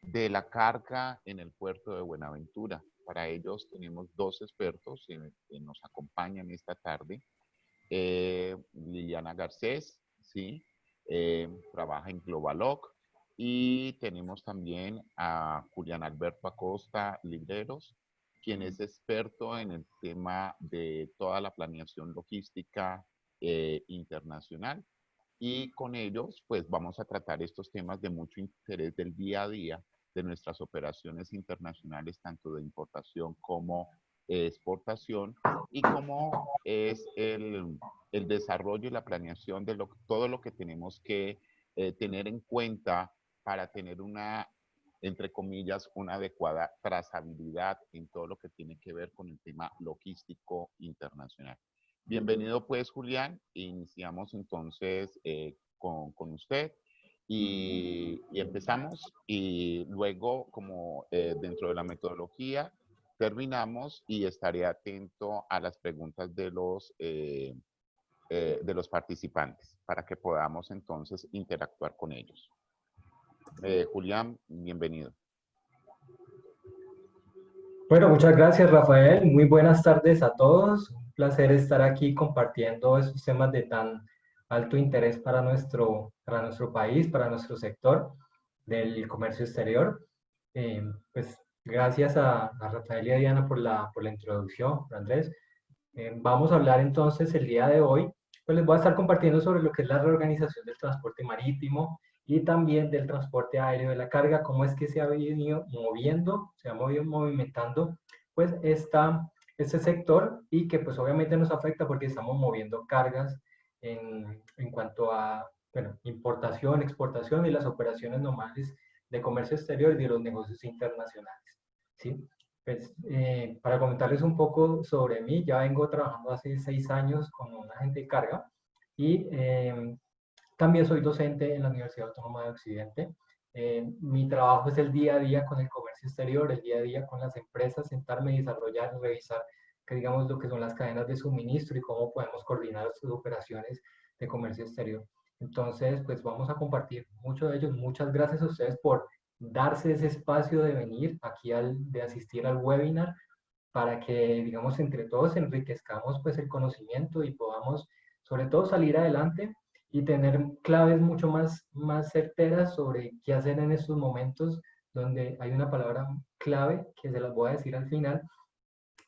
de la carga en el puerto de Buenaventura. Para ellos tenemos dos expertos que nos acompañan esta tarde. Liliana Garcés, ¿sí? Trabaja en Globaloc. Y tenemos también a Julián Alberto Acosta Libreros, quien es experto en el tema de toda la planeación logística internacional. Y con ellos, pues vamos a tratar estos temas de mucho interés del día a día de nuestras operaciones internacionales, tanto de importación como exportación, y cómo es el desarrollo y la planeación de todo lo que tenemos que tener en cuenta para tener una, entre comillas, una adecuada trazabilidad en todo lo que tiene que ver con el tema logístico internacional. Bienvenido pues, Julián. Iniciamos entonces con usted y empezamos y luego, como dentro de la metodología, terminamos y estaré atento a las preguntas de los participantes para que podamos entonces interactuar con ellos. Julián, bienvenido. Bueno, muchas gracias, Rafael. Muy buenas tardes a todos. Un placer estar aquí compartiendo estos temas de tan alto interés para nuestro país, para nuestro sector del comercio exterior. Pues gracias a Rafael y a Diana por la introducción, por Andrés. Vamos a hablar entonces el día de hoy, pues les voy a estar compartiendo sobre lo que es la reorganización del transporte marítimo y también del transporte aéreo de la carga, cómo es que se ha venido moviendo, se ha movido movimentando, pues este sector y que pues obviamente nos afecta porque estamos moviendo cargas en cuanto a, bueno, importación, exportación y las operaciones normales de comercio exterior y de los negocios internacionales, ¿sí? Pues, para comentarles un poco sobre mí, ya vengo trabajando hace 6 años con un agente de carga y también soy docente en la Universidad Autónoma de Occidente. Mi trabajo es el día a día con el comercio exterior, el día a día con las empresas, sentarme y desarrollar y revisar que digamos lo que son las cadenas de suministro y cómo podemos coordinar sus operaciones de comercio exterior. Entonces, pues vamos a compartir mucho de ellos. Muchas gracias a ustedes por darse ese espacio de venir aquí, de asistir al webinar, para que, digamos, entre todos enriquezcamos pues el conocimiento y podamos, sobre todo, salir adelante y tener claves mucho más certeras sobre qué hacer en estos momentos donde hay una palabra clave que se las voy a decir al final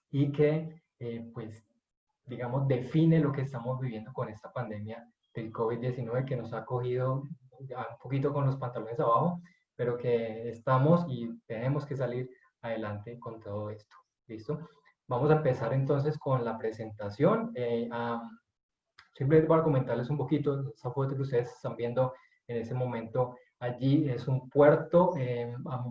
y que, pues, digamos, define lo que estamos viviendo con esta pandemia del COVID-19 que nos ha cogido ya un poquito con los pantalones abajo, pero que estamos y tenemos que salir adelante con todo esto. ¿Listo? Vamos a empezar entonces con la presentación. Simplemente para comentarles un poquito, esa foto que ustedes están viendo en ese momento, allí es un puerto.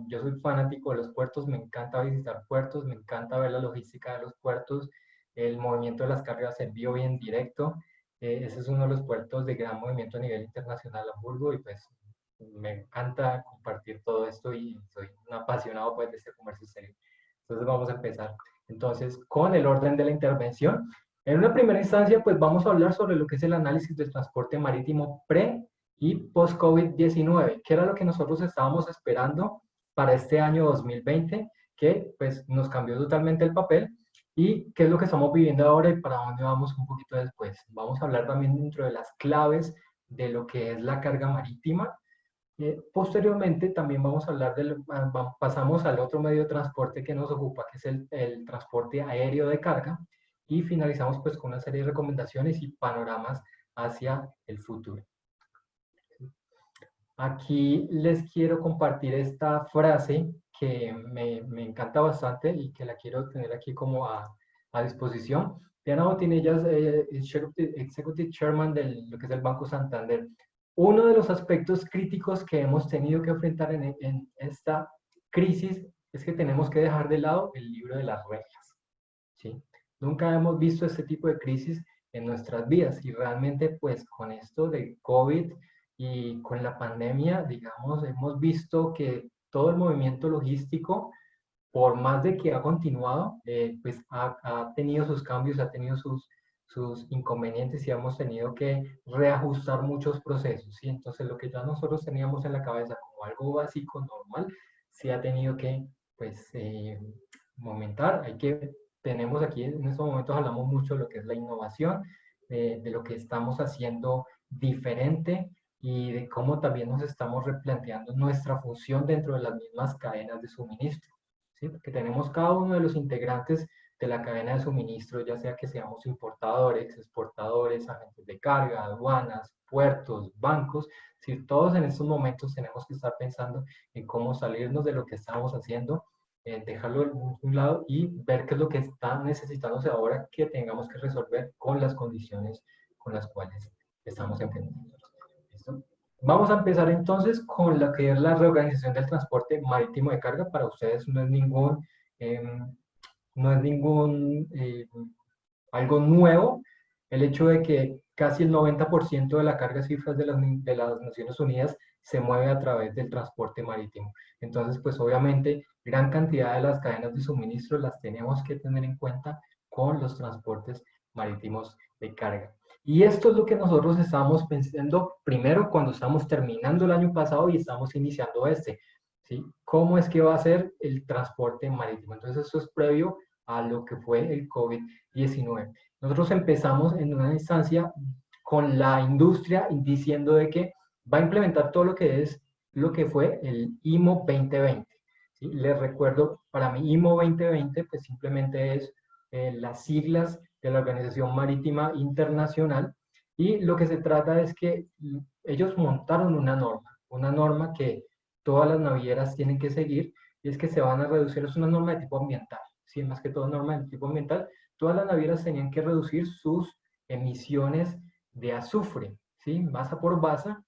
Yo soy fanático de los puertos, me encanta visitar puertos, me encanta ver la logística de los puertos, el movimiento de las cargas en vivo y en directo. Ese es uno de los puertos de gran movimiento a nivel internacional, Hamburgo, y pues me encanta compartir todo esto y soy un apasionado pues de este comercio exterior. Entonces vamos a empezar entonces con el orden de la intervención. En una primera instancia, pues vamos a hablar sobre lo que es el análisis del transporte marítimo pre y post-COVID-19, que era lo que nosotros estábamos esperando para este año 2020, que pues nos cambió totalmente el papel y qué es lo que estamos viviendo ahora y para dónde vamos un poquito después. Vamos a hablar también dentro de las claves de lo que es la carga marítima. Posteriormente también vamos a hablar pasamos al otro medio de transporte que nos ocupa, que es el transporte aéreo de carga, y finalizamos pues con una serie de recomendaciones y panoramas hacia el futuro. Aquí les quiero compartir esta frase que me encanta bastante y que la quiero tener aquí como a disposición. Diana Botinellas, Executive Chairman de lo que es el Banco Santander. Uno de los aspectos críticos que hemos tenido que enfrentar en esta crisis es que tenemos que dejar de lado el libro de las reglas, ¿sí? Nunca hemos visto este tipo de crisis en nuestras vidas y realmente pues con esto de COVID y con la pandemia, digamos, hemos visto que todo el movimiento logístico, por más de que ha continuado, pues ha tenido sus cambios, ha tenido sus inconvenientes y hemos tenido que reajustar muchos procesos. ¿Sí? Entonces, lo que ya nosotros teníamos en la cabeza como algo básico, normal, sí ha tenido que, pues, aumentar. Tenemos aquí en estos momentos hablamos mucho de lo que es la innovación, de lo que estamos haciendo diferente y de cómo también nos estamos replanteando nuestra función dentro de las mismas cadenas de suministro, ¿sí? Porque tenemos cada uno de los integrantes de la cadena de suministro, ya sea que seamos importadores, exportadores, agentes de carga, aduanas, puertos, bancos, si todos en estos momentos tenemos que estar pensando en cómo salirnos de lo que estamos haciendo, dejarlo a un lado y ver qué es lo que está necesitándose ahora que tengamos que resolver con las condiciones con las cuales estamos enfrentando. ¿Listo? Vamos a empezar entonces con lo que es la reorganización del transporte marítimo de carga. Para ustedes eh, no es ningún algo nuevo el hecho de que casi el 90% de la carga cifras de las Naciones Unidas se mueve a través del transporte marítimo. Entonces, pues obviamente, gran cantidad de las cadenas de suministro las tenemos que tener en cuenta con los transportes marítimos de carga. Y esto es lo que nosotros estamos pensando primero cuando estamos terminando el año pasado y estamos iniciando este. ¿Sí? ¿Cómo es que va a ser el transporte marítimo? Entonces, eso es previo a lo que fue el COVID-19. Nosotros empezamos en una instancia con la industria diciendo de que va a implementar todo lo que fue el IMO 2020. ¿Sí? Les recuerdo, para mí IMO 2020 pues simplemente es las siglas de la Organización Marítima Internacional y lo que se trata es que ellos montaron una norma que todas las navieras tienen que seguir y es que se van a reducir, es una norma de tipo ambiental, ¿sí? Más que todo norma de tipo ambiental, todas las navieras tenían que reducir sus emisiones de azufre, ¿sí? Masa por masa,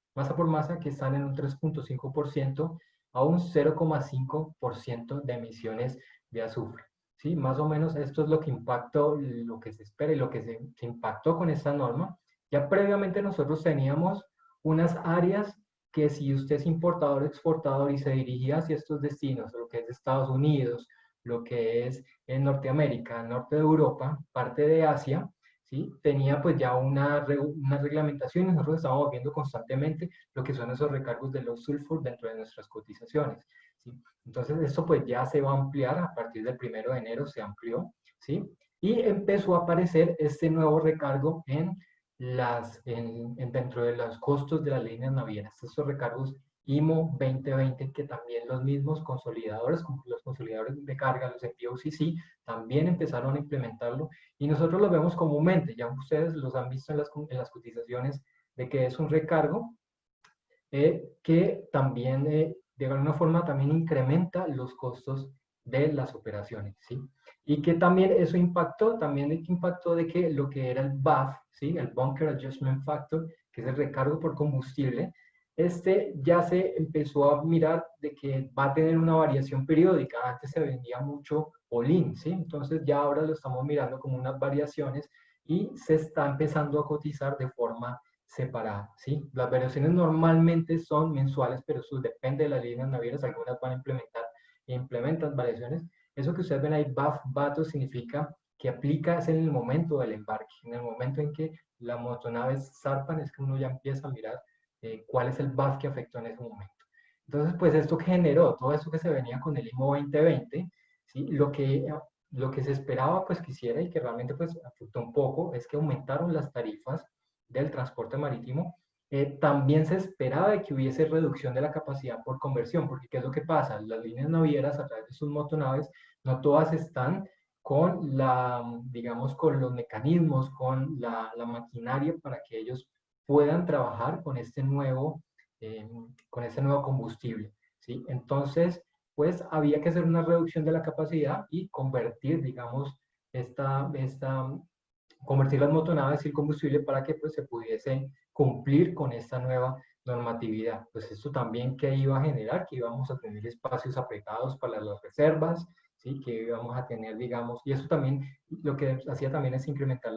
que están en un 3.5% a un 0,5% de emisiones de azufre, ¿sí? Más o menos esto es lo que impactó, lo que se espera y lo que se impactó con esta norma. Ya previamente nosotros teníamos unas áreas que si usted es importador o exportador y se dirigía hacia estos destinos, lo que es Estados Unidos, lo que es en Norteamérica, norte de Europa, parte de Asia, ¿sí? Tenía pues ya una reglamentación y nosotros estamos viendo constantemente lo que son esos recargos de los sulfur dentro de nuestras cotizaciones, ¿sí? Entonces esto pues ya se va a ampliar a partir del 1 de enero, se amplió, ¿sí? Y empezó a aparecer este nuevo recargo dentro de los costos de las líneas navieras, estos recargos IMO 2020, que también los mismos consolidadores, como los consolidadores de carga, los MPOCC, también empezaron a implementarlo y nosotros lo vemos comúnmente, ya ustedes los han visto en las cotizaciones, de que es un recargo que también de alguna forma también incrementa los costos de las operaciones, ¿sí? Y que también eso impactó de que lo que era el BAF, ¿sí? El Bunker Adjustment Factor, que es el recargo por combustible, este ya se empezó a mirar de que va a tener una variación periódica. Antes se vendía mucho all-in, ¿sí? Entonces ya ahora lo estamos mirando como unas variaciones y se está empezando a cotizar de forma separada, ¿sí? Las variaciones normalmente son mensuales, pero eso depende de las líneas navieras. Algunas van a implementan variaciones. Eso que ustedes ven ahí, BAF, BATO, significa que aplica es en el momento del embarque. En el momento en que las motonaves zarpan es que uno ya empieza a mirar cuál es el BAF que afectó en ese momento. Entonces, pues esto generó, todo eso que se venía con el IMO 2020, ¿sí? Lo que se esperaba pues que hiciera y que realmente pues afectó un poco es que aumentaron las tarifas del transporte marítimo. También se esperaba de que hubiese reducción de la capacidad por conversión, porque ¿qué es lo que pasa? Las líneas navieras a través de sus motonaves, no todas están con digamos, con los mecanismos, con la maquinaria para que ellos puedan trabajar con este nuevo combustible, ¿sí? Entonces, pues había que hacer una reducción de la capacidad y convertir, digamos, convertir las motonaves y el combustible para que pues, se pudiese cumplir con esta nueva normatividad. Pues esto también que iba a generar, que íbamos a tener espacios apretados para las reservas, ¿sí? Que íbamos a tener, digamos, y eso también lo que hacía también es incrementar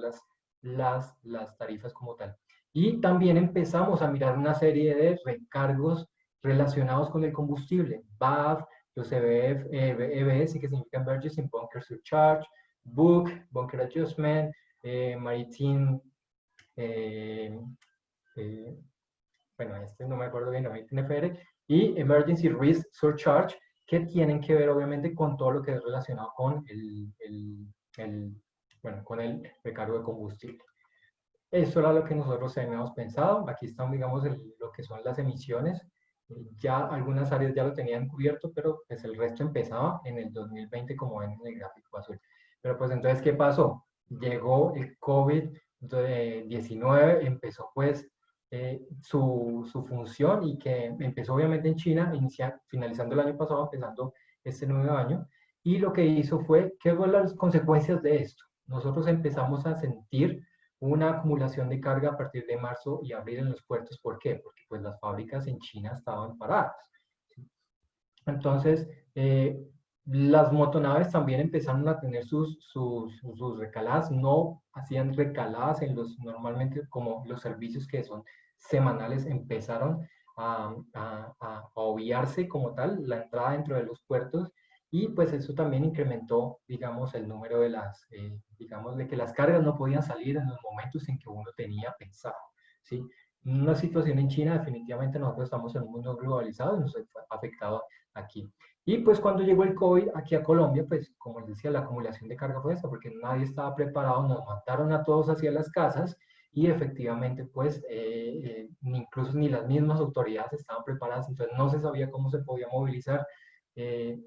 las tarifas como tal. Y también empezamos a mirar una serie de recargos relacionados con el combustible, BAF, los EBS, que significan Emergency Bunker Surcharge, BOOC, Bunker Adjustment, Maritime, bueno, este no me acuerdo bien, Maritime FR, y Emergency Risk Surcharge, que tienen que ver obviamente con todo lo que es relacionado con bueno, con el recargo de combustible. Eso era lo que nosotros habíamos pensado. Aquí están, digamos, lo que son las emisiones. Ya algunas áreas ya lo tenían cubierto, pero pues el resto empezaba en el 2020, como ven en el gráfico azul. Pero pues entonces, ¿qué pasó? Llegó el COVID-19, empezó pues su función y que empezó obviamente en China, finalizando el año pasado, empezando este nuevo año. Y lo que hizo fue, ¿qué fueron las consecuencias de esto? Nosotros empezamos a sentir una acumulación de carga a partir de marzo y abril en los puertos. ¿Por qué? Porque pues las fábricas en China estaban paradas. ¿Sí? Entonces, las motonaves también empezaron a tener sus recaladas, no hacían recaladas en los, normalmente como los servicios que son semanales, empezaron a obviarse como tal la entrada dentro de los puertos y pues eso también incrementó, digamos, el número de digamos, de que las cargas no podían salir en los momentos en que uno tenía pensado, ¿sí? Una situación en China, definitivamente nosotros estamos en un mundo globalizado y nos ha afectado aquí. Y pues cuando llegó el COVID aquí a Colombia, pues como les decía, la acumulación de carga fue esta, porque nadie estaba preparado, nos mandaron a todos hacia las casas y efectivamente pues incluso ni las mismas autoridades estaban preparadas, entonces no se sabía cómo se podía movilizar. Eh,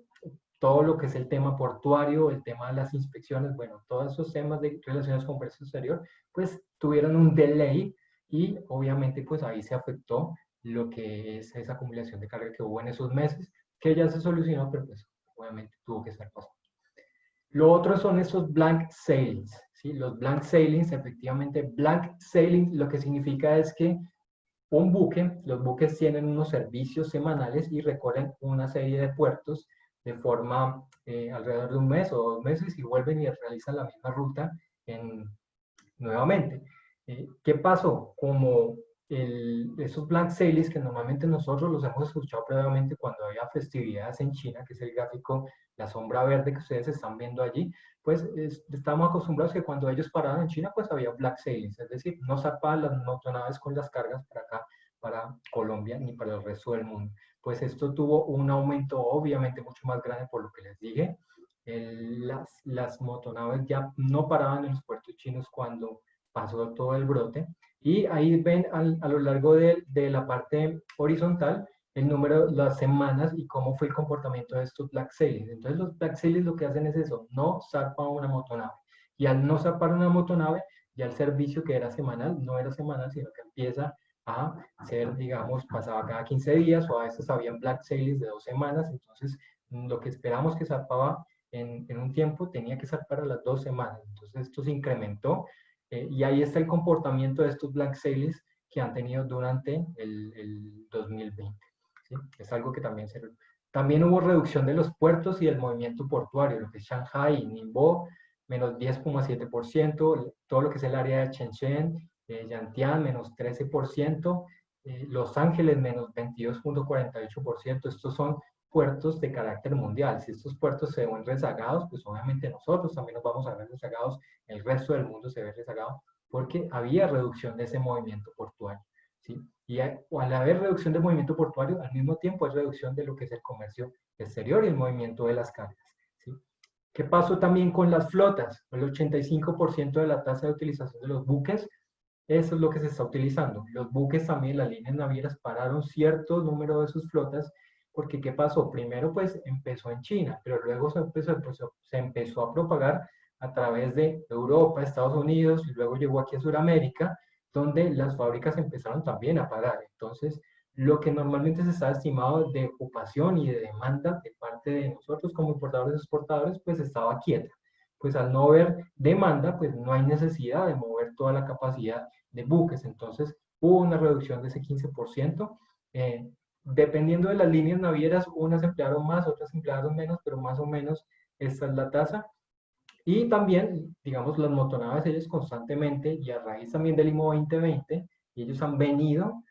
todo lo que es el tema portuario, el tema de las inspecciones, bueno, todos esos temas de relaciones con comercio exterior, pues tuvieron un delay y obviamente pues ahí se afectó lo que es esa acumulación de carga que hubo en esos meses, que ya se solucionó, pero pues obviamente tuvo que estar pasando. Lo otro son esos blank sailings, ¿sí? Los blank sailings, efectivamente, blank sailing lo que significa es que un buque, los buques tienen unos servicios semanales y recorren una serie de puertos de forma alrededor de un mes o 2 meses y vuelven y realizan la misma ruta nuevamente. ¿Qué pasó? Como esos blank sailings que normalmente nosotros los hemos escuchado previamente cuando había festividades en China, que es el gráfico, la sombra verde que ustedes están viendo allí, pues estamos acostumbrados que cuando ellos paraban en China, pues había black sailings, es decir, no zarpaban las motonaves con las cargas para acá, para Colombia, ni para el resto del mundo. Pues esto tuvo un aumento obviamente mucho más grande por lo que les dije. Las motonaves ya no paraban en los puertos chinos cuando pasó todo el brote. Y ahí ven a lo largo de la parte horizontal el número, las semanas y cómo fue el comportamiento de estos black sailings. Entonces los black sailings lo que hacen es eso, no zarpan una motonave. Y al no zarpar una motonave, ya el servicio que era semanal no era semanal, sino que empieza a ser, digamos, pasaba cada 15 días o a veces habían black sailings de 2 semanas. Entonces lo que esperamos que zarpaba en un tiempo tenía que zarpar a las 2 semanas. Entonces esto se incrementó y ahí está el comportamiento de estos blank sailings que han tenido durante el 2020. ¿Sí? Es algo que también se... También hubo reducción de los puertos y el movimiento portuario, lo que es Shanghai y Ningbo, menos 10,7%, todo lo que es el área de Shenzhen, Yantian, menos 13%, Los Ángeles, menos 22,48%. Estos son puertos de carácter mundial. Si estos puertos se ven rezagados, pues obviamente nosotros también nos vamos a ver rezagados, el resto del mundo se ve rezagado, porque había reducción de ese movimiento portuario. ¿Sí? Y al haber reducción del movimiento portuario, al mismo tiempo hay reducción de lo que es el comercio exterior y el movimiento de las cargas. ¿Sí? ¿Qué pasó también con las flotas? El 85% de la tasa de utilización de los buques, eso es lo que se está utilizando. Los buques también, las líneas navieras pararon cierto número de sus flotas, porque ¿qué pasó? Primero pues empezó en China, pero luego se empezó a propagar a través de Europa, Estados Unidos, y luego llegó aquí a Sudamérica, donde las fábricas empezaron también a parar. Entonces, lo que normalmente se está estimado de ocupación y de demanda de parte de nosotros como importadores y exportadores, pues estaba quieta. Pues al no haber demanda, pues no hay necesidad de mover toda la capacidad de buques. Entonces, hubo una reducción de ese 15%. Dependiendo de las líneas navieras, unas emplearon más, otras emplearon menos, pero más o menos esta es la tasa. Y también, digamos, las motonaves, ellos constantemente, y a raíz también del IMO 2020, ellos han venido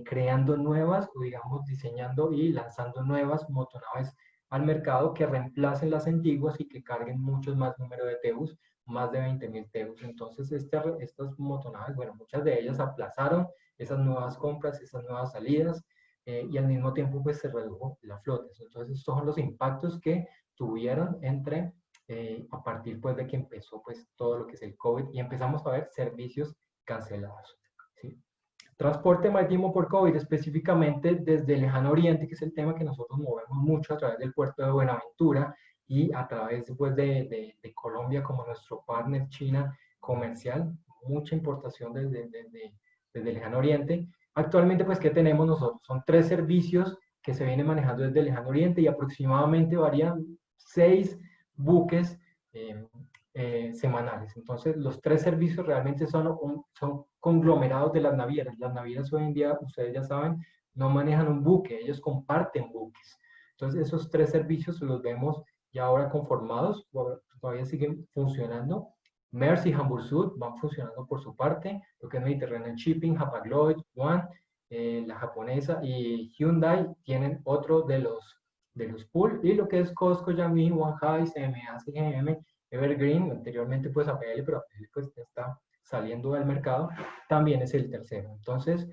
creando nuevas, o digamos, diseñando y lanzando nuevas motonaves al mercado que reemplacen las antiguas y que carguen muchos más número de TEUs, más de 20.000 TEUs. Entonces, estas motonaves, bueno, muchas de ellas aplazaron esas nuevas compras, esas nuevas salidas. y al mismo tiempo pues se redujo la flota. Entonces estos son los impactos que tuvieron a partir pues de que empezó pues todo lo que es el COVID y empezamos a ver servicios cancelados. ¿Sí? Transporte marítimo por COVID, específicamente desde el Lejano Oriente, que es el tema que nosotros movemos mucho a través del puerto de Buenaventura y a través pues, de Colombia como nuestro partner China comercial, mucha importación desde el Lejano Oriente. Actualmente, pues, ¿qué tenemos nosotros? Son 3 servicios que se vienen manejando desde el Lejano Oriente y aproximadamente varían 6 buques semanales. Entonces, los 3 servicios realmente son conglomerados de las navieras. Las navieras hoy en día, ustedes ya saben, no manejan un buque, ellos comparten buques. Entonces, esos 3 servicios los vemos ya ahora conformados, todavía siguen funcionando. Maersk y Hamburg Süd van funcionando por su parte, lo que es Mediterranean Shipping, Hapag-Lloyd, One, la japonesa y Hyundai tienen otro de los pool, y lo que es COSCO, Yangmin, Wanhai, CMA, CGM, Evergreen, anteriormente pues APL, pero APL pues está saliendo del mercado, también es el tercero. Entonces,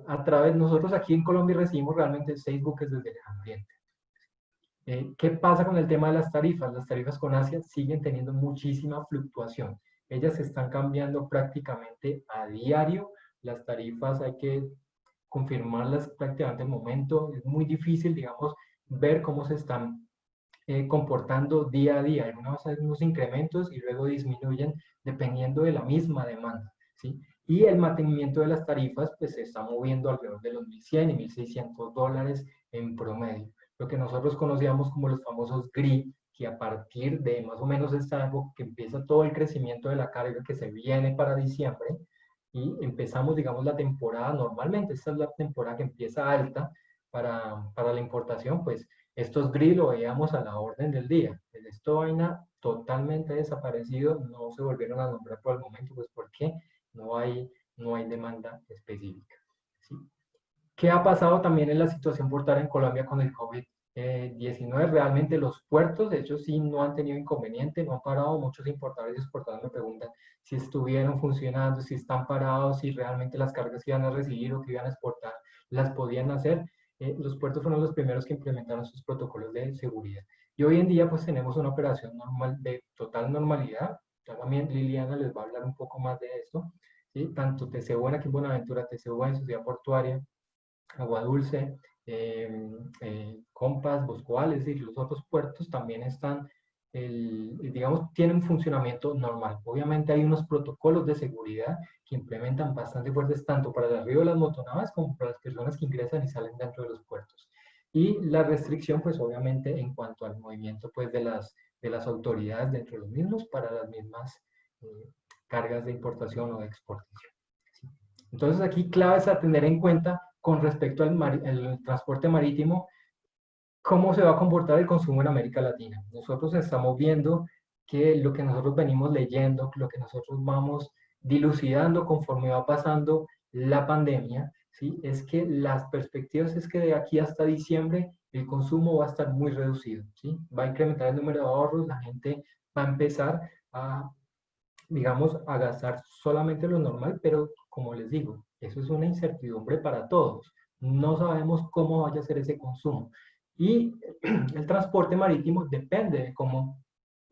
a través, nosotros aquí en Colombia recibimos realmente 6 buques desde el ambiente. ¿Qué pasa con el tema de las tarifas? Las tarifas con Asia siguen teniendo muchísima fluctuación. Ellas se están cambiando prácticamente a diario. Las tarifas hay que confirmarlas prácticamente al momento. Es muy difícil, digamos, ver cómo se están comportando día a día. Hay unos incrementos y luego disminuyen dependiendo de la misma demanda, ¿sí? Y el mantenimiento de las tarifas pues se está moviendo alrededor de los 1.100 y $1.600 en promedio. Lo que nosotros conocíamos como los famosos GRI, que a partir de más o menos esta época que empieza todo el crecimiento de la carga que se viene para diciembre y empezamos, digamos, la temporada normalmente, esta es la temporada que empieza alta para la importación, pues estos GRI lo veíamos a la orden del día. Esto vaina totalmente desaparecido, no se volvieron a nombrar por el momento, pues porque no hay demanda específica. ¿Sí? ¿Qué ha pasado también en la situación portuaria en Colombia con el COVID-19? Realmente los puertos, de hecho, sí no han tenido inconveniente, no han parado. Muchos importadores y exportadores me preguntan si estuvieron funcionando, si están parados, si realmente las cargas que iban a recibir o que iban a exportar las podían hacer. Los puertos fueron los primeros que implementaron sus protocolos de seguridad. Y hoy en día pues tenemos una operación normal, de total normalidad. Ya también Liliana les va a hablar un poco más de esto. ¿Sí? Tanto TCU aquí en Buenaventura, TCU en Sociedad Portuaria, Agua Dulce, Compass, Boscoal, es decir, los otros puertos también están, digamos, tienen funcionamiento normal. Obviamente hay unos protocolos de seguridad que implementan bastante fuertes tanto para el arribo de las motonaves como para las personas que ingresan y salen dentro de los puertos. Y la restricción, pues obviamente en cuanto al movimiento pues, de las autoridades dentro de los mismos para las mismas cargas de importación o de exportación. ¿Sí? Entonces aquí clave es a tener en cuenta con respecto al transporte marítimo, cómo se va a comportar el consumo en América Latina. Nosotros estamos viendo que lo que nosotros venimos leyendo, lo que nosotros vamos dilucidando conforme va pasando la pandemia, ¿sí? Es que las perspectivas es que de aquí hasta diciembre el consumo va a estar muy reducido, ¿sí? Va a incrementar el número de ahorros, la gente va a empezar a, digamos, a gastar solamente lo normal, pero como les digo, eso es una incertidumbre para todos. No sabemos cómo vaya a ser ese consumo. Y el transporte marítimo depende de cómo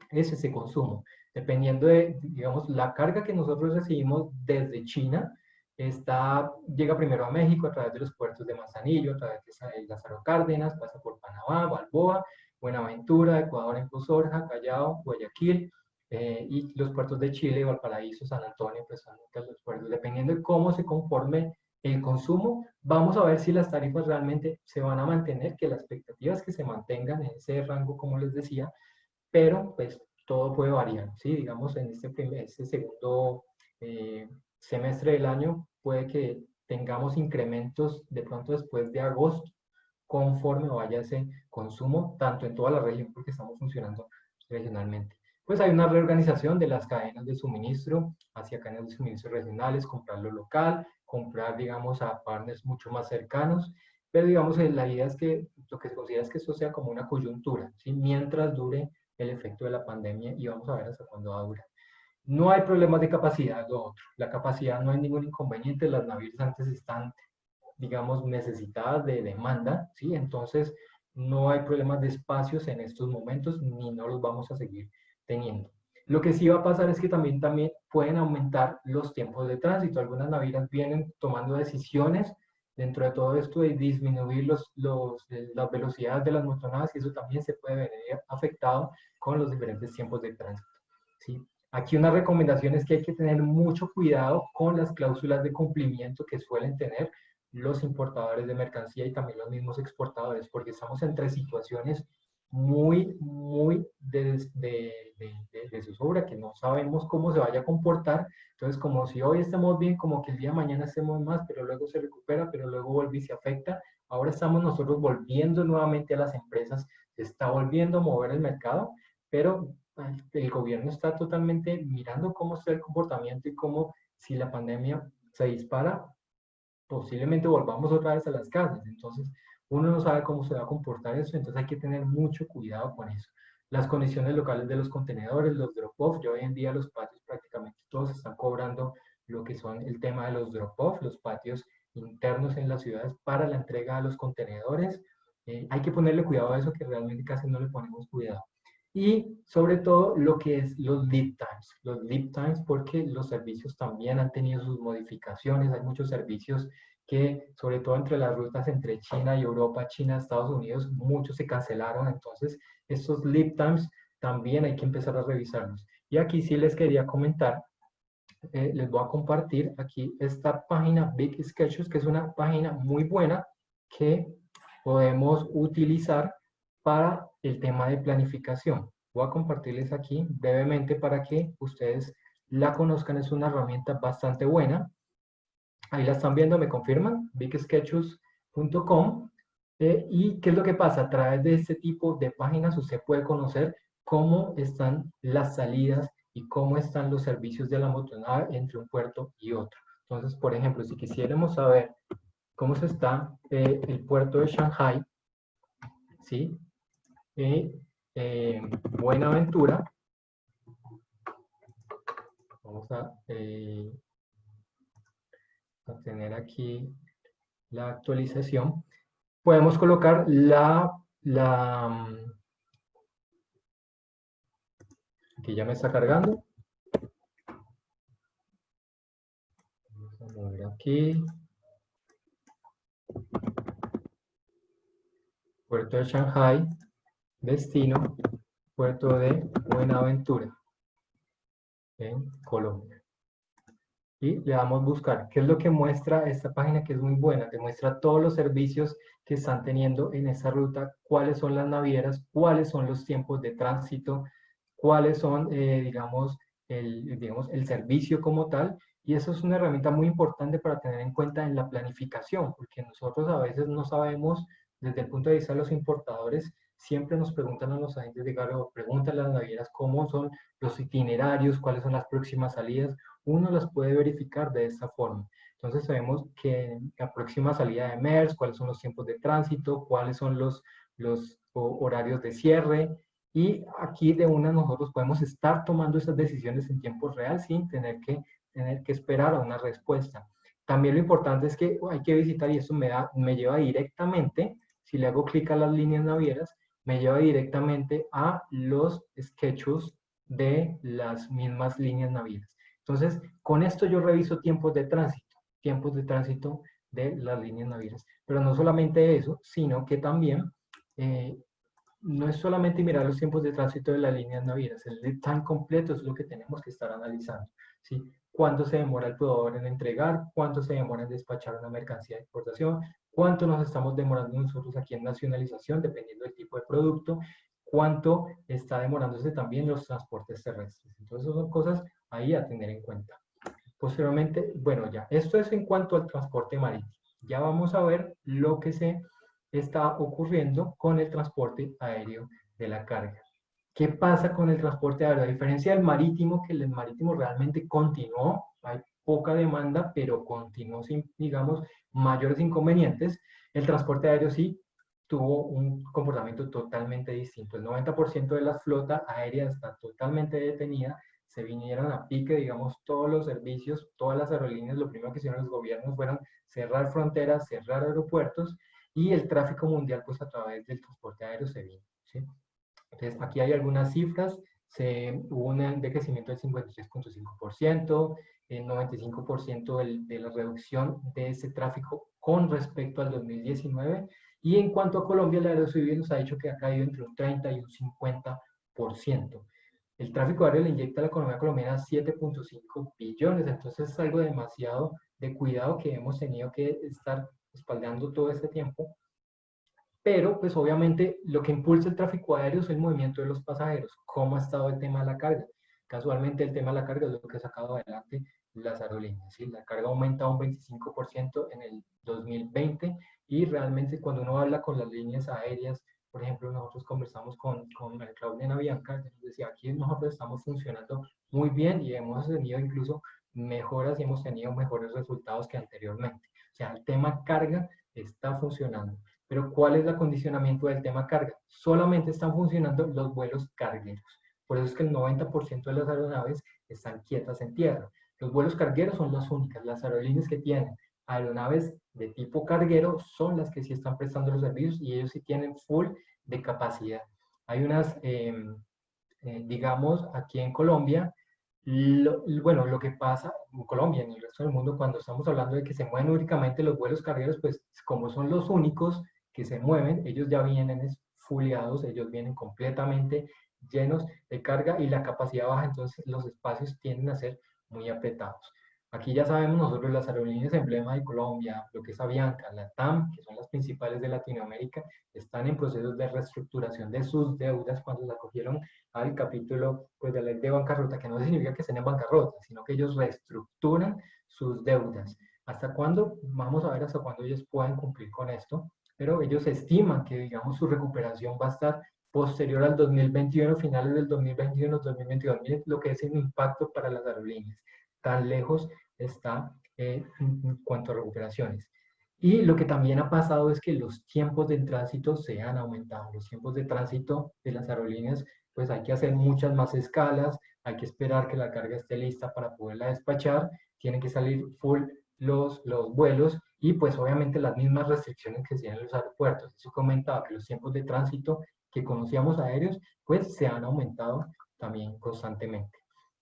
es ese consumo. Dependiendo de, digamos, la carga que nosotros recibimos desde China, llega primero a México a través de los puertos de Manzanillo, a través de Lázaro Cárdenas, pasa por Panamá, Balboa, Buenaventura, Ecuador en Sorja, Callao, Guayaquil, y los puertos de Chile, Valparaíso, San Antonio, pues son los puertos. Dependiendo de cómo se conforme el consumo, vamos a ver si las tarifas realmente se van a mantener, que la expectativa es que se mantengan en ese rango, como les decía, pero pues todo puede variar, ¿sí? Digamos, en este segundo semestre del año puede que tengamos incrementos de pronto después de agosto, conforme vaya ese consumo, tanto en toda la región, porque estamos funcionando regionalmente. Pues hay una reorganización de las cadenas de suministro hacia cadenas de suministro regionales, comprar lo local, comprar, digamos, a partners mucho más cercanos, pero digamos, la idea es que lo que se considera es que esto sea como una coyuntura, ¿sí? Mientras dure el efecto de la pandemia y vamos a ver hasta cuándo va a durar. No hay problemas de capacidad, lo otro. La capacidad no hay ningún inconveniente, las navieras antes están digamos, necesitadas de demanda, ¿sí? Entonces, no hay problemas de espacios en estos momentos, ni no los vamos a seguir teniendo. Lo que sí va a pasar es que también pueden aumentar los tiempos de tránsito. Algunas navieras vienen tomando decisiones dentro de todo esto de disminuir las velocidades de las motonadas y eso también se puede ver afectado con los diferentes tiempos de tránsito, ¿sí? Aquí una recomendación es que hay que tener mucho cuidado con las cláusulas de cumplimiento que suelen tener los importadores de mercancía y también los mismos exportadores, porque estamos entre situaciones muy de zozobra, que no sabemos cómo se vaya a comportar. Entonces, como si hoy estamos bien, como que el día de mañana estemos más, pero luego se recupera, pero luego vuelve y se afecta. Ahora estamos nosotros volviendo nuevamente a las empresas, se está volviendo a mover el mercado, pero el gobierno está totalmente mirando cómo está el comportamiento y cómo si la pandemia se dispara, posiblemente volvamos otra vez a las casas. Entonces, uno no sabe cómo se va a comportar eso, entonces hay que tener mucho cuidado con eso. Las condiciones locales de los contenedores, los drop-off, ya hoy en día los patios prácticamente todos están cobrando lo que son el tema de los drop-off, los patios internos en las ciudades para la entrega de los contenedores. Hay que ponerle cuidado a eso que realmente casi no le ponemos cuidado. Y sobre todo lo que es los lead times porque los servicios también han tenido sus modificaciones, hay muchos servicios que sobre todo entre las rutas entre China y Europa, China, Estados Unidos, muchos se cancelaron, entonces estos lead times también hay que empezar a revisarlos. Y aquí sí les quería comentar, les voy a compartir aquí esta página Big Sketches, que es una página muy buena que podemos utilizar para el tema de planificación. Voy a compartirles aquí brevemente para que ustedes la conozcan. Es una herramienta bastante buena. Ahí la están viendo, me confirman, bigsketchus.com. ¿Y qué es lo que pasa? A través de este tipo de páginas usted puede conocer cómo están las salidas y cómo están los servicios de la motonave entre un puerto y otro. Entonces, por ejemplo, si quisiéramos saber cómo se está el puerto de Shanghai, ¿sí? Buenaventura, vamos a tener aquí la actualización. Podemos colocar que ya me está cargando. Vamos a mover aquí. Puerto de Shanghai, destino, puerto de Buenaventura, en Colombia. Y le damos buscar. ¿Qué es lo que muestra esta página que es muy buena? Te muestra todos los servicios que están teniendo en esa ruta, cuáles son las navieras, cuáles son los tiempos de tránsito, cuáles son, digamos, el servicio como tal. Y eso es una herramienta muy importante para tener en cuenta en la planificación, porque nosotros a veces no sabemos, desde el punto de vista de los importadores, siempre nos preguntan a los agentes de cargo, preguntan a las navieras cómo son los itinerarios, cuáles son las próximas salidas, uno las puede verificar de esta forma. Entonces sabemos que la próxima salida de MERS, cuáles son los tiempos de tránsito, cuáles son los horarios de cierre, y aquí de una nosotros podemos estar tomando esas decisiones en tiempo real sin tener que esperar a una respuesta. También lo importante es que hay que visitar, y eso me lleva directamente, si le hago clic a las líneas navieras, me lleva directamente a los sketches de las mismas líneas navieras. Entonces, con esto yo reviso tiempos de tránsito de las líneas navieras. Pero no solamente eso, sino que también no es solamente mirar los tiempos de tránsito de las líneas navieras, el lead time completo es lo que tenemos que estar analizando, ¿sí? Cuánto se demora el proveedor en entregar, cuánto se demora en despachar una mercancía de exportación, cuánto nos estamos demorando nosotros aquí en nacionalización, dependiendo del tipo de producto, cuánto está demorándose también los transportes terrestres. Entonces, son cosas ahí a tener en cuenta. Posteriormente, bueno, ya, esto es en cuanto al transporte marítimo. Ya vamos a ver lo que se está ocurriendo con el transporte aéreo de la carga. ¿Qué pasa con el transporte aéreo? A diferencia del marítimo, que el marítimo realmente continuó, hay poca demanda, pero continuó sin, digamos, mayores inconvenientes, el transporte aéreo sí tuvo un comportamiento totalmente distinto. El 90% de la flota aérea está totalmente detenida, se vinieron a pique, digamos, todos los servicios, todas las aerolíneas, lo primero que hicieron los gobiernos fueron cerrar fronteras, cerrar aeropuertos, y el tráfico mundial, pues a través del transporte aéreo se vino, ¿sí? Entonces, aquí hay algunas cifras. Hubo un decrecimiento del 53,5%, el 95% de la reducción de ese tráfico con respecto al 2019. Y en cuanto a Colombia, la Aerocivil nos ha dicho que ha caído entre un 30 y un 50%. El tráfico aéreo le inyecta a la economía colombiana 7,5 billones, entonces es algo demasiado de cuidado que hemos tenido que estar respaldando todo este tiempo. Pero, pues obviamente, lo que impulsa el tráfico aéreo es el movimiento de los pasajeros. ¿Cómo ha estado el tema de la carga? Casualmente, el tema de la carga es lo que ha sacado adelante las aerolíneas, ¿sí? La carga aumenta un 25% en el 2020, y realmente cuando uno habla con las líneas aéreas, por ejemplo, nosotros conversamos con Claudia Navianca, que nos decía, aquí nosotros estamos funcionando muy bien y hemos tenido incluso mejoras y hemos tenido mejores resultados que anteriormente. O sea, el tema carga está funcionando. Pero ¿cuál es el acondicionamiento del tema carga? Solamente están funcionando los vuelos cargueros. Por eso es que el 90% de las aeronaves están quietas en tierra. Los vuelos cargueros son las únicas. Las aerolíneas que tienen aeronaves de tipo carguero son las que sí están prestando los servicios, y ellos sí tienen full de capacidad. Hay unas, digamos, aquí en Colombia, bueno, lo que pasa en Colombia, en el resto del mundo, cuando estamos hablando de que se mueven únicamente los vuelos cargueros, pues como son los únicos que se mueven, ellos ya vienen fuleados, ellos vienen completamente llenos de carga y la capacidad baja, entonces los espacios tienden a ser muy apretados. Aquí ya sabemos nosotros las aerolíneas emblema de Colombia, lo que es Avianca, la TAM, que son las principales de Latinoamérica, están en procesos de reestructuración de sus deudas cuando se acogieron al capítulo, pues, de la ley de bancarrota, que no significa que estén en bancarrota, sino que ellos reestructuran sus deudas. ¿Hasta cuándo? Vamos a ver hasta cuándo ellos puedan cumplir con esto, pero ellos estiman que, digamos, su recuperación va a estar posterior al 2021, finales del 2021, 2022. Miren lo que es el impacto para las aerolíneas. Tan lejos está en cuanto a recuperaciones. Y lo que también ha pasado es que los tiempos de tránsito se han aumentado. Los tiempos de tránsito de las aerolíneas, pues hay que hacer muchas más escalas, hay que esperar que la carga esté lista para poderla despachar, tienen que salir full los vuelos, y pues obviamente las mismas restricciones que tienen los aeropuertos. Eso comentaba que los tiempos de tránsito que conocíamos aéreos, pues se han aumentado también constantemente,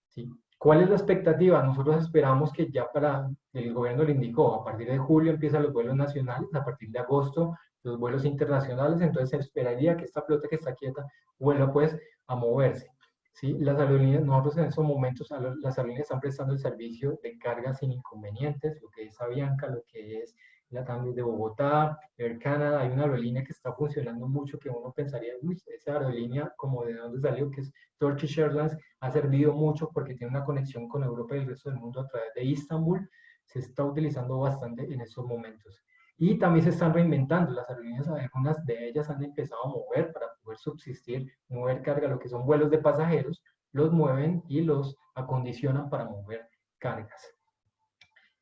¿sí? ¿Cuál es la expectativa? Nosotros esperamos que ya para, el gobierno le indicó, a partir de julio empiezan los vuelos nacionales, a partir de agosto los vuelos internacionales, entonces se esperaría que esta flota que está quieta vuelva pues a moverse, ¿sí? Las aerolíneas, nosotros en esos momentos, las aerolíneas están prestando el servicio de carga sin inconvenientes, lo que es Avianca, lo que es la TAM de Bogotá, Air Canada. Hay una aerolínea que está funcionando mucho que uno pensaría, uy, esa aerolínea como de dónde salió, que es Turkish Airlines, ha servido mucho porque tiene una conexión con Europa y el resto del mundo a través de Istambul. Se está utilizando bastante en estos momentos. Y también se están reinventando las aerolíneas, algunas de ellas han empezado a mover para poder subsistir, mover carga, lo que son vuelos de pasajeros, los mueven y los acondicionan para mover cargas.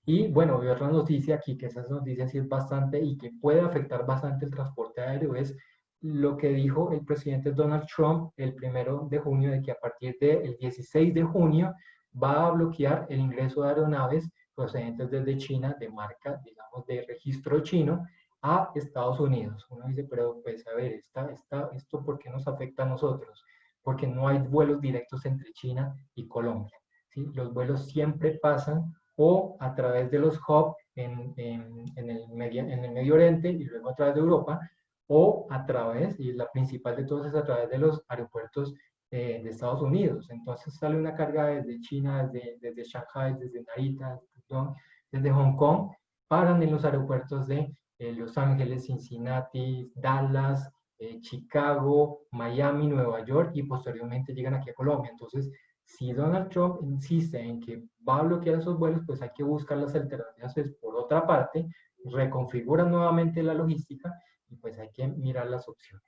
Y bueno, y otra noticia aquí, que esas noticias sí es bastante y que puede afectar bastante el transporte aéreo, es lo que dijo el presidente Donald Trump el 1 de junio, de que a partir del 16 de junio va a bloquear el ingreso de aeronaves procedentes desde China, de marca, digamos, de registro chino, a Estados Unidos. Uno dice, pero pues a ver, ¿esto por qué nos afecta a nosotros? Porque no hay vuelos directos entre China y Colombia, ¿sí? Los vuelos siempre pasan o a través de los hubs en el Medio Oriente y luego a través de Europa, o a través, y la principal de todas es a través de los aeropuertos de Estados Unidos. Entonces sale una carga desde China, desde Shanghai, desde Narita, desde Hong Kong, paran en los aeropuertos de Los Ángeles, Cincinnati, Dallas, Chicago, Miami, Nueva York, y posteriormente llegan aquí a Colombia. Entonces, si Donald Trump insiste en que va a bloquear esos vuelos, pues hay que buscar las alternativas pues, por otra parte, reconfiguran nuevamente la logística y pues hay que mirar las opciones.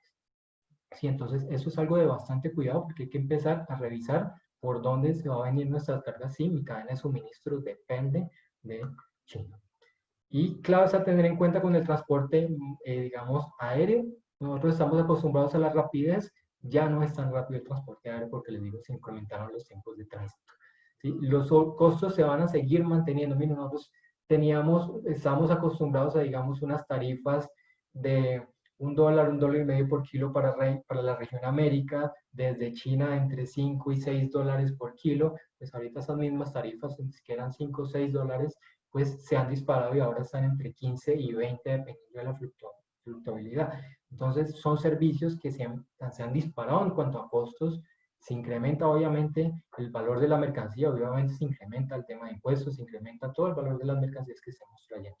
Sí, entonces eso es algo de bastante cuidado porque hay que empezar a revisar por dónde se va a venir nuestras cargas. Sí, mi cadena de suministro depende de China. Y claves a tener en cuenta con el transporte, digamos, aéreo. Nosotros estamos acostumbrados a la rapidez, ya no es tan rápido el transporte aéreo porque les digo, se incrementaron los tiempos de tránsito. ¿Sí? Los costos se van a seguir manteniendo. Miren, nosotros estábamos acostumbrados a, digamos, unas tarifas de un dólar y medio por kilo para la región América, desde China entre 5 y 6 dólares por kilo, pues ahorita esas mismas tarifas, que eran 5 o 6 dólares, pues se han disparado y ahora están entre 15 y 20 dependiendo de la fluctuabilidad. Entonces son servicios que se han disparado en cuanto a costos. Se incrementa obviamente el valor de la mercancía, obviamente se incrementa el tema de impuestos, se incrementa todo el valor de las mercancías que estamos trayendo.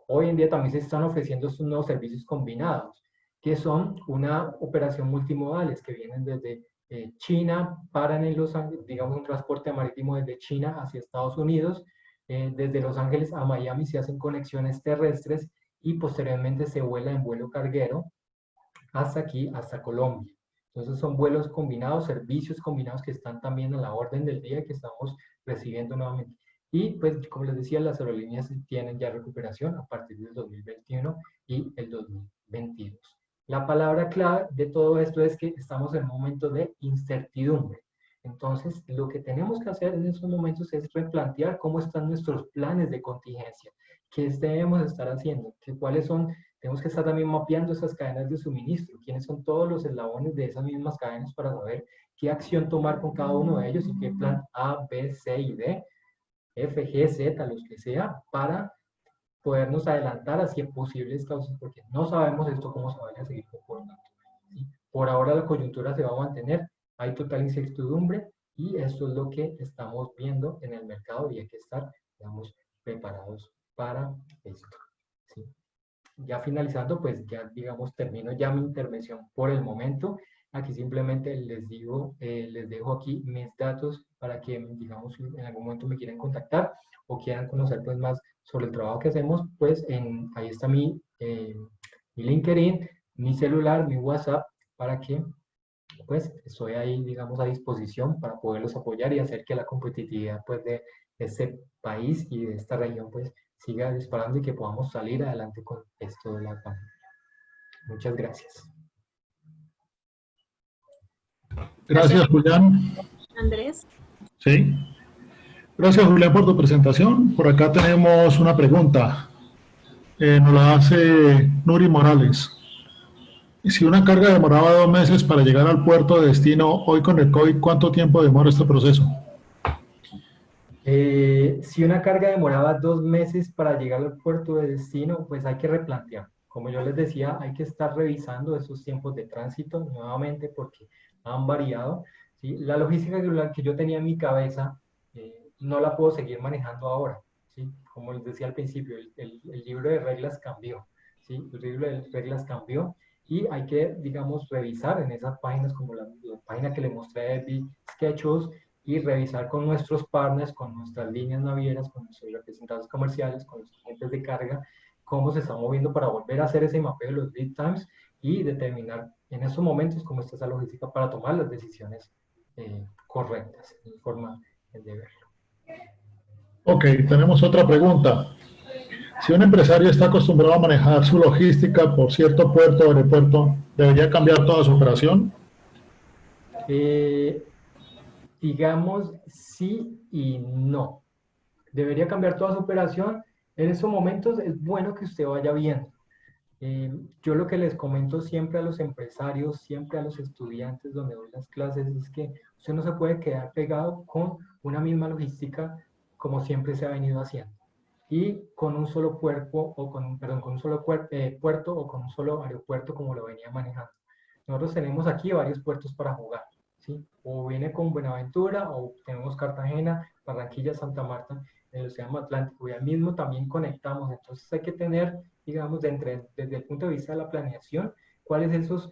Hoy en día también se están ofreciendo estos nuevos servicios combinados, que son una operación multimodales que vienen desde China, paran en Los Ángeles, digamos un transporte marítimo desde China hacia Estados Unidos, desde Los Ángeles a Miami se hacen conexiones terrestres y posteriormente se vuela en vuelo carguero hasta aquí, hasta Colombia. Entonces son vuelos combinados, servicios combinados que están también a la orden del día que estamos recibiendo nuevamente. Y pues como les decía, las aerolíneas tienen ya recuperación a partir del 2021 y el 2022. La palabra clave de todo esto es que estamos en un momento de incertidumbre. Entonces, lo que tenemos que hacer en esos momentos es replantear cómo están nuestros planes de contingencia, qué debemos estar haciendo, cuáles son. Tenemos que estar también mapeando esas cadenas de suministro, quiénes son todos los eslabones de esas mismas cadenas para saber qué acción tomar con cada uno de ellos y qué plan A, B, C y D, F, G, Z, los que sea, para podernos adelantar hacia posibles causas, porque no sabemos esto cómo se vaya a seguir comportando. ¿Sí? Por ahora la coyuntura se va a mantener, hay total incertidumbre y esto es lo que estamos viendo en el mercado y hay que estar, digamos, preparados para esto. ¿Sí? Ya finalizando, pues ya digamos termino ya mi intervención por el momento. Aquí simplemente les digo, les dejo aquí mis datos para que digamos en algún momento me quieran contactar o quieran conocer pues más sobre el trabajo que hacemos, pues ahí está mi LinkedIn, mi celular, mi WhatsApp, para que pues estoy ahí digamos a disposición para poderlos apoyar y hacer que la competitividad pues de este país y de esta región pues siga disparando y que podamos salir adelante con esto de la pandemia. Muchas gracias. Gracias, Julián. Andrés. Sí. Gracias, Julián, por tu presentación. Por acá tenemos una pregunta. Nos la hace Nuri Morales. Si una carga demoraba 2 meses para llegar al puerto de destino, hoy con el COVID, ¿cuánto tiempo demora este proceso? Si una carga demoraba 2 meses para llegar al puerto de destino, pues hay que replantear. Como yo les decía, hay que estar revisando esos tiempos de tránsito nuevamente porque han variado. ¿Sí? La logística que yo tenía en mi cabeza no la puedo seguir manejando ahora. ¿Sí? Como les decía al principio, el libro de reglas cambió. ¿Sí? El libro de reglas cambió y hay que, digamos, revisar en esas páginas como la página que le mostré de Sketchos, y revisar con nuestros partners, con nuestras líneas navieras, con nuestros representantes comerciales, con los agentes de carga, cómo se está moviendo para volver a hacer ese mapeo de los lead times y determinar en esos momentos cómo está esa logística para tomar las decisiones correctas, en forma de verlo. Ok, tenemos otra pregunta. Si un empresario está acostumbrado a manejar su logística por cierto puerto o aeropuerto, ¿debería cambiar toda su operación? Digamos sí y no. Debería cambiar toda su operación. En estos momentos es bueno que usted vaya viendo. Yo lo que les comento siempre a los empresarios, siempre a los estudiantes donde doy las clases, es que usted no se puede quedar pegado con una misma logística como siempre se ha venido haciendo. Y con un solo puerto o con un solo puerto o con un solo aeropuerto como lo venía manejando. Nosotros tenemos aquí varios puertos para jugar. ¿Sí? O viene con Buenaventura, o tenemos Cartagena, Barranquilla, Santa Marta, en el Océano Atlántico, y al mismo también conectamos. Entonces hay que tener, digamos, desde el punto de vista de la planeación, cuáles son esas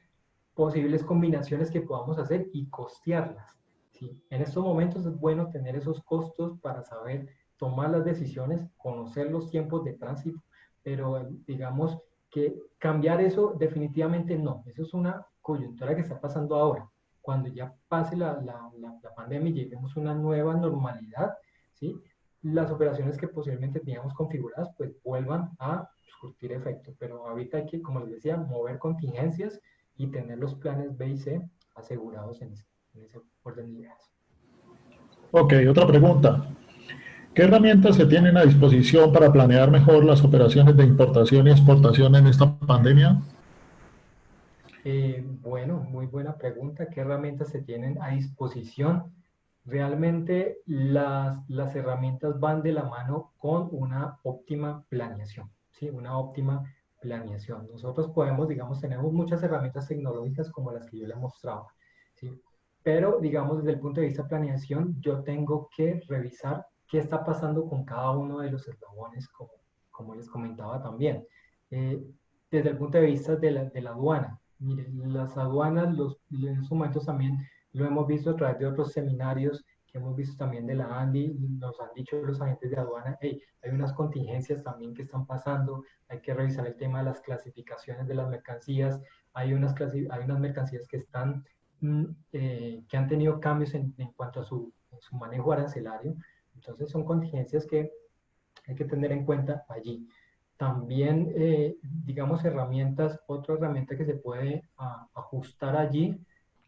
posibles combinaciones que podamos hacer y costearlas. ¿Sí? En estos momentos es bueno tener esos costos para saber tomar las decisiones, conocer los tiempos de tránsito, pero digamos que cambiar eso definitivamente no. Eso es una coyuntura que está pasando ahora. Cuando ya pase la pandemia y lleguemos a una nueva normalidad, ¿sí? Las operaciones que posiblemente teníamos configuradas pues vuelvan a surtir efecto. Pero ahorita hay que, como les decía, mover contingencias y tener los planes B y C asegurados en ese orden de ideas. Ok, otra pregunta. ¿Qué herramientas se tienen a disposición para planear mejor las operaciones de importación y exportación en esta pandemia? Bueno, muy buena pregunta. ¿Qué herramientas se tienen a disposición? Realmente las herramientas van de la mano con una óptima planeación, ¿sí? Una óptima planeación. Nosotros podemos, digamos, tenemos muchas herramientas tecnológicas como las que yo le he mostrado, ¿sí? Pero, digamos, desde el punto de vista de planeación, yo tengo que revisar qué está pasando con cada uno de los eslabones, como les comentaba también. Eh, Desde el punto de vista de la aduana, miren, las aduanas, en estos momentos también lo hemos visto a través de otros seminarios que hemos visto también de la ANDI, nos han dicho los agentes de aduana, hey, hay unas contingencias también que están pasando, hay que revisar el tema de las clasificaciones de las mercancías, hay unas mercancías que están, que han tenido cambios en cuanto a su manejo arancelario, entonces son contingencias que hay que tener en cuenta allí. También, digamos, otra herramienta que se puede ajustar allí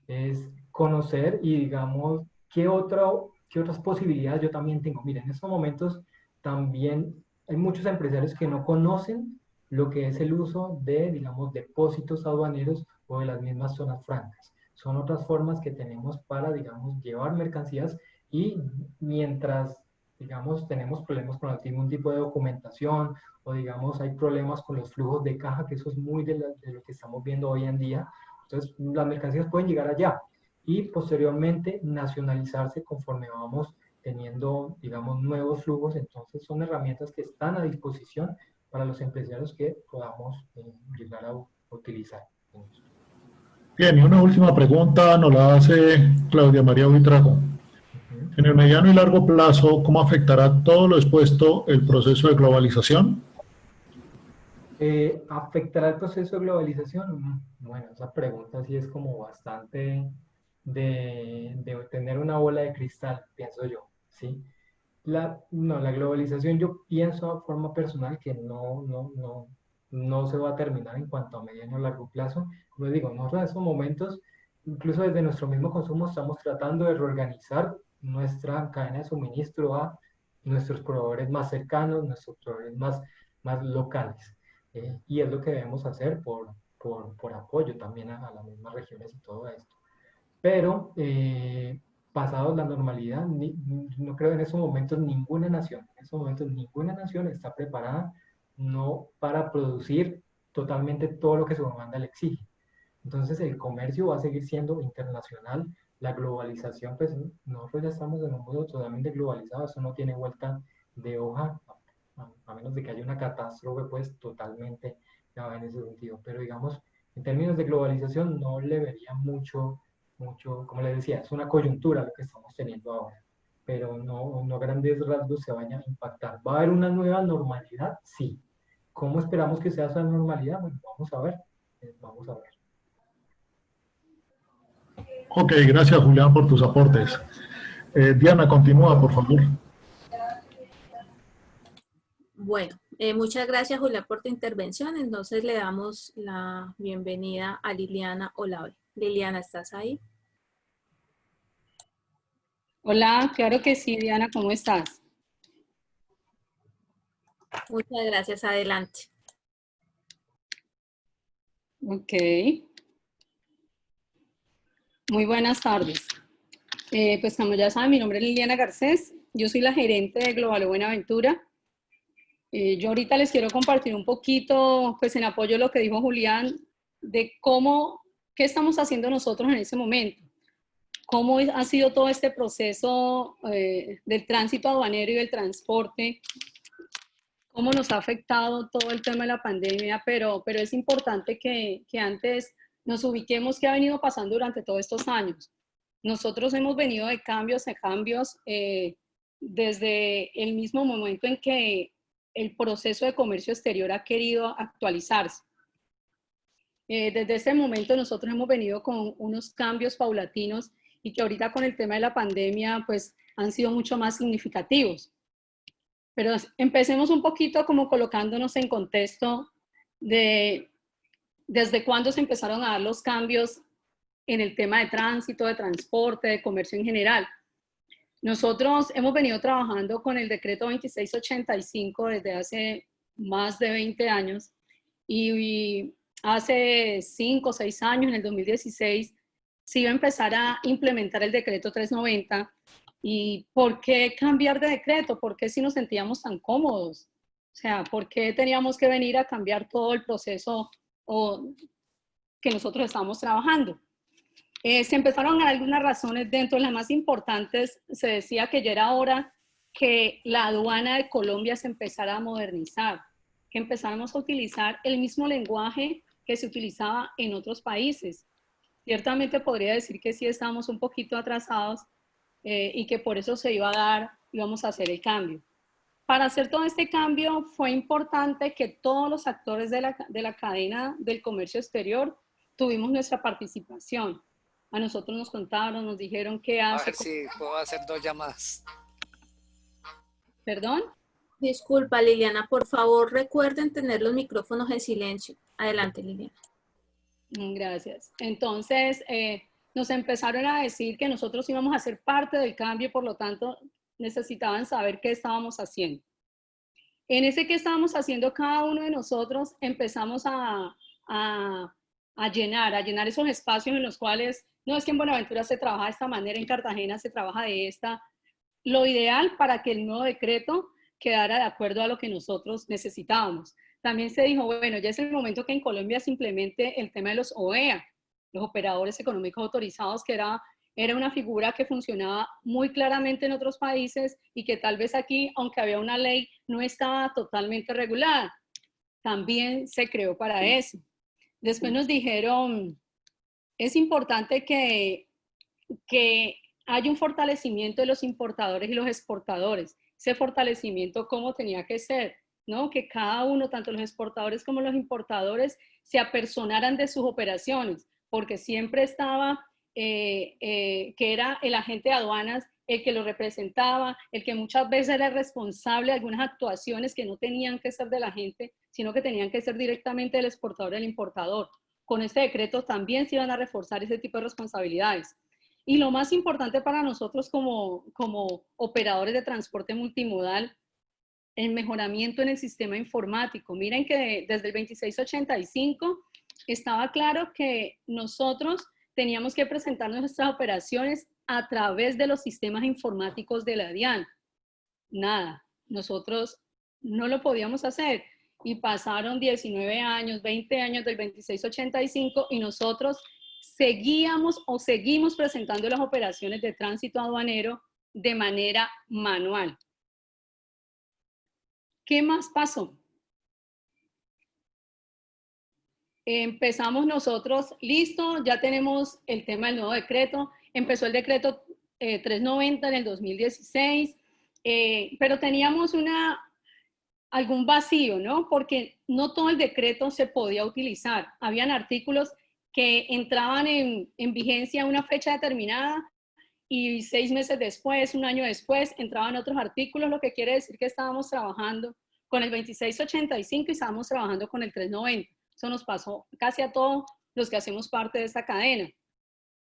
es conocer y, digamos, qué otras posibilidades yo también tengo. Miren, en estos momentos también hay muchos empresarios que no conocen lo que es el uso de, digamos, depósitos aduaneros o de las mismas zonas francas. Son otras formas que tenemos para, digamos, llevar mercancías y mientras, digamos, tenemos problemas con algún tipo de documentación o, digamos, hay problemas con los flujos de caja, que eso es muy de lo que estamos viendo hoy en día. Entonces, las mercancías pueden llegar allá y posteriormente nacionalizarse conforme vamos teniendo, digamos, nuevos flujos. Entonces, son herramientas que están a disposición para los empresarios que podamos llegar a utilizar. Bien, y una última pregunta nos la hace Claudia María Buitrago. En el mediano y largo plazo, ¿cómo afectará todo lo expuesto el proceso de globalización? ¿Afectará el proceso de globalización? Bueno, esa pregunta sí es como bastante de tener una bola de cristal, pienso yo, ¿sí? No, la globalización yo pienso de forma personal que no se va a terminar en cuanto a mediano o largo plazo. Como digo, nosotros en estos momentos, incluso desde nuestro mismo consumo, estamos tratando de reorganizar nuestra cadena de suministro a nuestros proveedores más cercanos, nuestros proveedores más locales. Y es lo que debemos hacer por apoyo también a las mismas regiones y todo esto. Pero pasado la normalidad, no creo en esos momentos ninguna nación está preparada no para producir totalmente todo lo que su demanda le exige. Entonces el comercio va a seguir siendo internacional, la globalización, pues nosotros ya estamos en un mundo totalmente globalizado, eso no tiene vuelta de hoja, a menos de que haya una catástrofe, pues totalmente ya va en ese sentido. Pero digamos, en términos de globalización no le vería mucho, como les decía, es una coyuntura lo que estamos teniendo ahora, pero no a grandes rasgos se vaya a impactar. ¿Va a haber una nueva normalidad? Sí. ¿Cómo esperamos que sea esa normalidad? Bueno, vamos a ver, vamos a ver. Ok, gracias Julián por tus aportes. Diana, continúa, por favor. Bueno, muchas gracias Julián por tu intervención. Entonces le damos la bienvenida a Liliana Olave. Liliana, ¿estás ahí? Hola, claro que sí, Diana, ¿cómo estás? Muchas gracias, adelante. Ok. Muy buenas tardes. Pues como ya saben, mi nombre es Liliana Garcés, yo soy la gerente de Global Buenaventura. Yo ahorita les quiero compartir un poquito, pues en apoyo a lo que dijo Julián, de qué estamos haciendo nosotros en ese momento. Cómo ha sido todo este proceso del tránsito aduanero y del transporte, cómo nos ha afectado todo el tema de la pandemia, pero es importante que antes nos ubiquemos qué ha venido pasando durante todos estos años. Nosotros hemos venido de cambios a cambios desde el mismo momento en que el proceso de comercio exterior ha querido actualizarse. Desde ese momento nosotros hemos venido con unos cambios paulatinos y que ahorita con el tema de la pandemia pues han sido mucho más significativos. Pero empecemos un poquito como colocándonos en contexto de desde cuándo se empezaron a dar los cambios en el tema de tránsito, de transporte, de comercio en general. Nosotros hemos venido trabajando con el decreto 2685 desde hace más de 20 años y hace 5 o 6 años, en el 2016, se iba a empezar a implementar el decreto 390. ¿Y por qué cambiar de decreto? ¿Por qué si nos sentíamos tan cómodos? O sea, ¿por qué teníamos que venir a cambiar todo el proceso que nosotros estábamos trabajando? Se empezaron a dar algunas razones. Dentro de las más importantes, se decía que ya era hora que la aduana de Colombia se empezara a modernizar, que empezáramos a utilizar el mismo lenguaje que se utilizaba en otros países. Ciertamente podría decir que sí estábamos un poquito atrasados y que por eso se iba a dar, íbamos a hacer el cambio. Para hacer todo este cambio fue importante que todos los actores de la cadena del comercio exterior tuvimos nuestra participación. A nosotros nos contaron, nos dijeron qué hace. A ver si puedo hacer 2 llamadas. ¿Perdón? Disculpa, Liliana, por favor, recuerden tener los micrófonos en silencio. Adelante, Liliana. Gracias. Entonces, nos empezaron a decir que nosotros íbamos a ser parte del cambio, por lo tanto, necesitaban saber qué estábamos haciendo. En ese que estábamos haciendo, cada uno de nosotros empezamos a llenar esos espacios en los cuales, no es que en Buenaventura se trabaja de esta manera, en Cartagena se trabaja de esta. Lo ideal para que el nuevo decreto quedara de acuerdo a lo que nosotros necesitábamos. También se dijo, bueno, ya es el momento que en Colombia se implemente el tema de los OEA, los operadores económicos autorizados, que era una figura que funcionaba muy claramente en otros países y que tal vez aquí, aunque había una ley, no estaba totalmente regulada. También se creó para eso. Después nos dijeron, es importante que haya un fortalecimiento de los importadores y los exportadores. Ese fortalecimiento, ¿cómo tenía que ser? ¿No? Que cada uno, tanto los exportadores como los importadores, se apersonaran de sus operaciones, porque siempre estaba que era el agente de aduanas el que lo representaba, el que muchas veces era responsable de algunas actuaciones que no tenían que ser del agente, sino que tenían que ser directamente del exportador y del importador. Con este decreto también se iban a reforzar ese tipo de responsabilidades. Y lo más importante para nosotros como operadores de transporte multimodal, el mejoramiento en el sistema informático. Miren que desde el 2685 estaba claro que nosotros teníamos que presentar nuestras operaciones a través de los sistemas informáticos de la DIAN. Nada, nosotros no lo podíamos hacer. Y pasaron 19 años, 20 años del 2685 y nosotros seguíamos o seguimos presentando las operaciones de tránsito aduanero de manera manual. ¿Qué más pasó? Empezamos nosotros, listo, ya tenemos el tema del nuevo decreto. Empezó el decreto 390 en el 2016, pero teníamos algún vacío, ¿no? Porque no todo el decreto se podía utilizar. Habían artículos que entraban en vigencia a una fecha determinada y 6 meses después, un año después, entraban otros artículos, lo que quiere decir que estábamos trabajando con el 2685 y estábamos trabajando con el 390. Eso nos pasó casi a todos los que hacemos parte de esta cadena.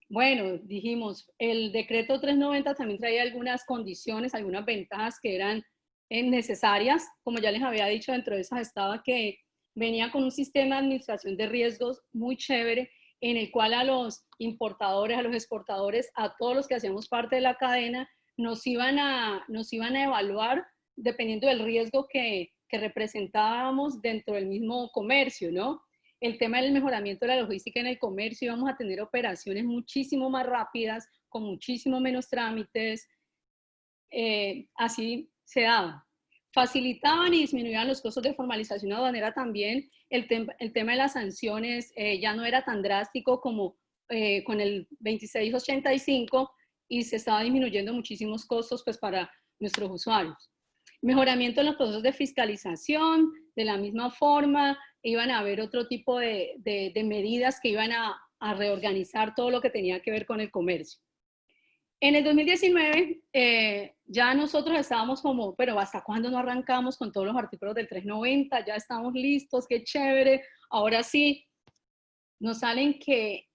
Bueno, dijimos, el decreto 390 también traía algunas condiciones, algunas ventajas que eran necesarias. Como ya les había dicho, dentro de esas estaba que venía con un sistema de administración de riesgos muy chévere, en el cual a los importadores, a los exportadores, a todos los que hacíamos parte de la cadena, nos iban a evaluar dependiendo del riesgo que representábamos dentro del mismo comercio, ¿no? El tema del mejoramiento de la logística en el comercio, íbamos a tener operaciones muchísimo más rápidas, con muchísimo menos trámites, así se daba. Facilitaban y disminuían los costos de formalización aduanera también. El tema de las sanciones ya no era tan drástico como con el 2685 y se estaba disminuyendo muchísimos costos pues, para nuestros usuarios. Mejoramiento en los procesos de fiscalización, de la misma forma, iban a haber otro tipo de medidas que iban a reorganizar todo lo que tenía que ver con el comercio. En el 2019 ya nosotros estábamos como, pero ¿hasta cuándo no arrancamos con todos los artículos del 390? Ya estamos listos, qué chévere. Ahora sí, nos salen que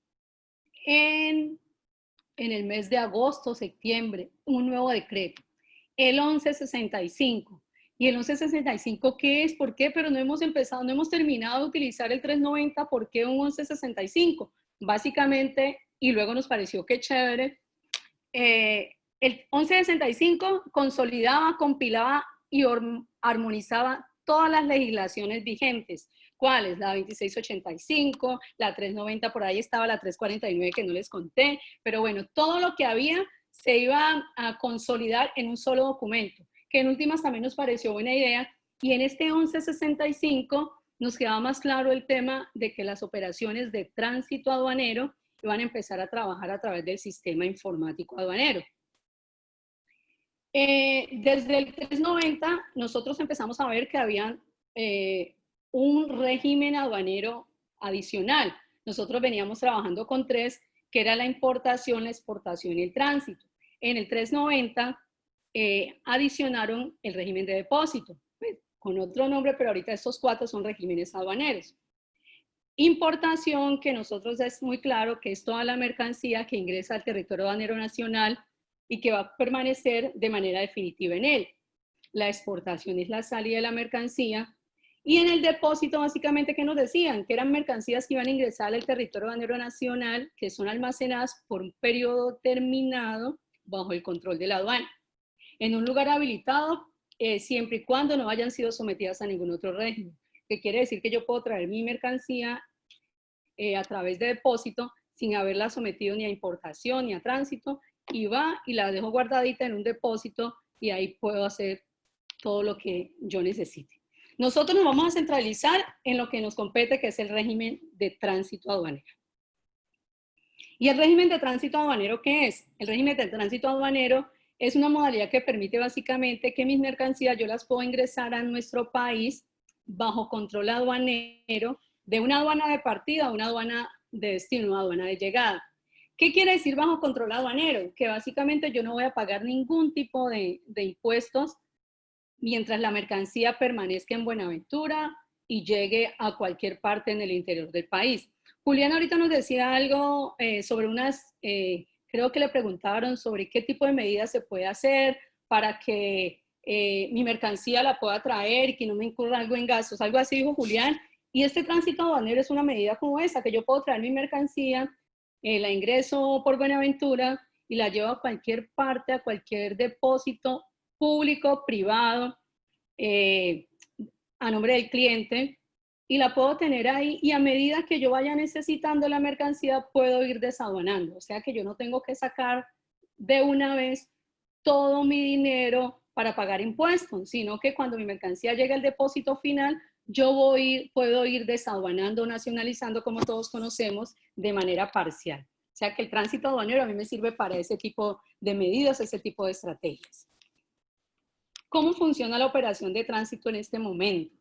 en el mes de agosto, septiembre, un nuevo decreto, el 1165. ¿Y el 1165 qué es? ¿Por qué? Pero no hemos empezado, no hemos terminado de utilizar el 390. ¿Por qué un 1165? Básicamente, y luego nos pareció que chévere, el 1165 consolidaba, compilaba y armonizaba todas las legislaciones vigentes. ¿Cuáles? La 2685, la 390, por ahí estaba la 349 que no les conté, pero bueno, todo lo que había se iba a consolidar en un solo documento, que en últimas también nos pareció buena idea, y en este 1165 nos quedaba más claro el tema de que las operaciones de tránsito aduanero iban a empezar a trabajar a través del sistema informático aduanero. Desde el 390 nosotros empezamos a ver que había un régimen aduanero adicional. Nosotros veníamos trabajando con 3, que era la importación, la exportación y el tránsito. En el 390 adicionaron el régimen de depósito, pues, con otro nombre, pero ahorita estos 4 son regímenes aduaneros. Importación, que nosotros es muy claro que es toda la mercancía que ingresa al territorio aduanero nacional y que va a permanecer de manera definitiva en él. La exportación es la salida de la mercancía. Y en el depósito, básicamente, ¿qué nos decían? Que eran mercancías que iban a ingresar al territorio aduanero nacional, que son almacenadas por un periodo terminado bajo el control de la aduana, en un lugar habilitado, siempre y cuando no hayan sido sometidas a ningún otro régimen. Que quiere decir que yo puedo traer mi mercancía a través de depósito sin haberla sometido ni a importación ni a tránsito, y va y la dejo guardadita en un depósito y ahí puedo hacer todo lo que yo necesite. Nosotros nos vamos a centralizar en lo que nos compete, que es el régimen de tránsito aduanero. ¿Y el régimen de tránsito aduanero qué es? El régimen de tránsito aduanero es una modalidad que permite básicamente que mis mercancías yo las puedo ingresar a nuestro país bajo control aduanero, de una aduana de partida a una aduana de destino, una aduana de llegada. ¿Qué quiere decir bajo control aduanero? Que básicamente yo no voy a pagar ningún tipo de impuestos mientras la mercancía permanezca en Buenaventura y llegue a cualquier parte en el interior del país. Julián ahorita nos decía algo sobre unas, creo que le preguntaron sobre qué tipo de medidas se puede hacer para que mi mercancía la pueda traer y que no me incurra algo en gastos, algo así dijo Julián. Y este tránsito aduanero es una medida como esa, que yo puedo traer mi mercancía, la ingreso por Buenaventura y la llevo a cualquier parte, a cualquier depósito público, privado, a nombre del cliente, y la puedo tener ahí, y a medida que yo vaya necesitando la mercancía puedo ir desaduanando, o sea que yo no tengo que sacar de una vez todo mi dinero para pagar impuestos, sino que cuando mi mercancía llegue al depósito final, yo puedo ir desaduanando, nacionalizando, como todos conocemos, de manera parcial. O sea que el tránsito aduanero a mí me sirve para ese tipo de medidas, ese tipo de estrategias. ¿Cómo funciona la operación de tránsito en este momento?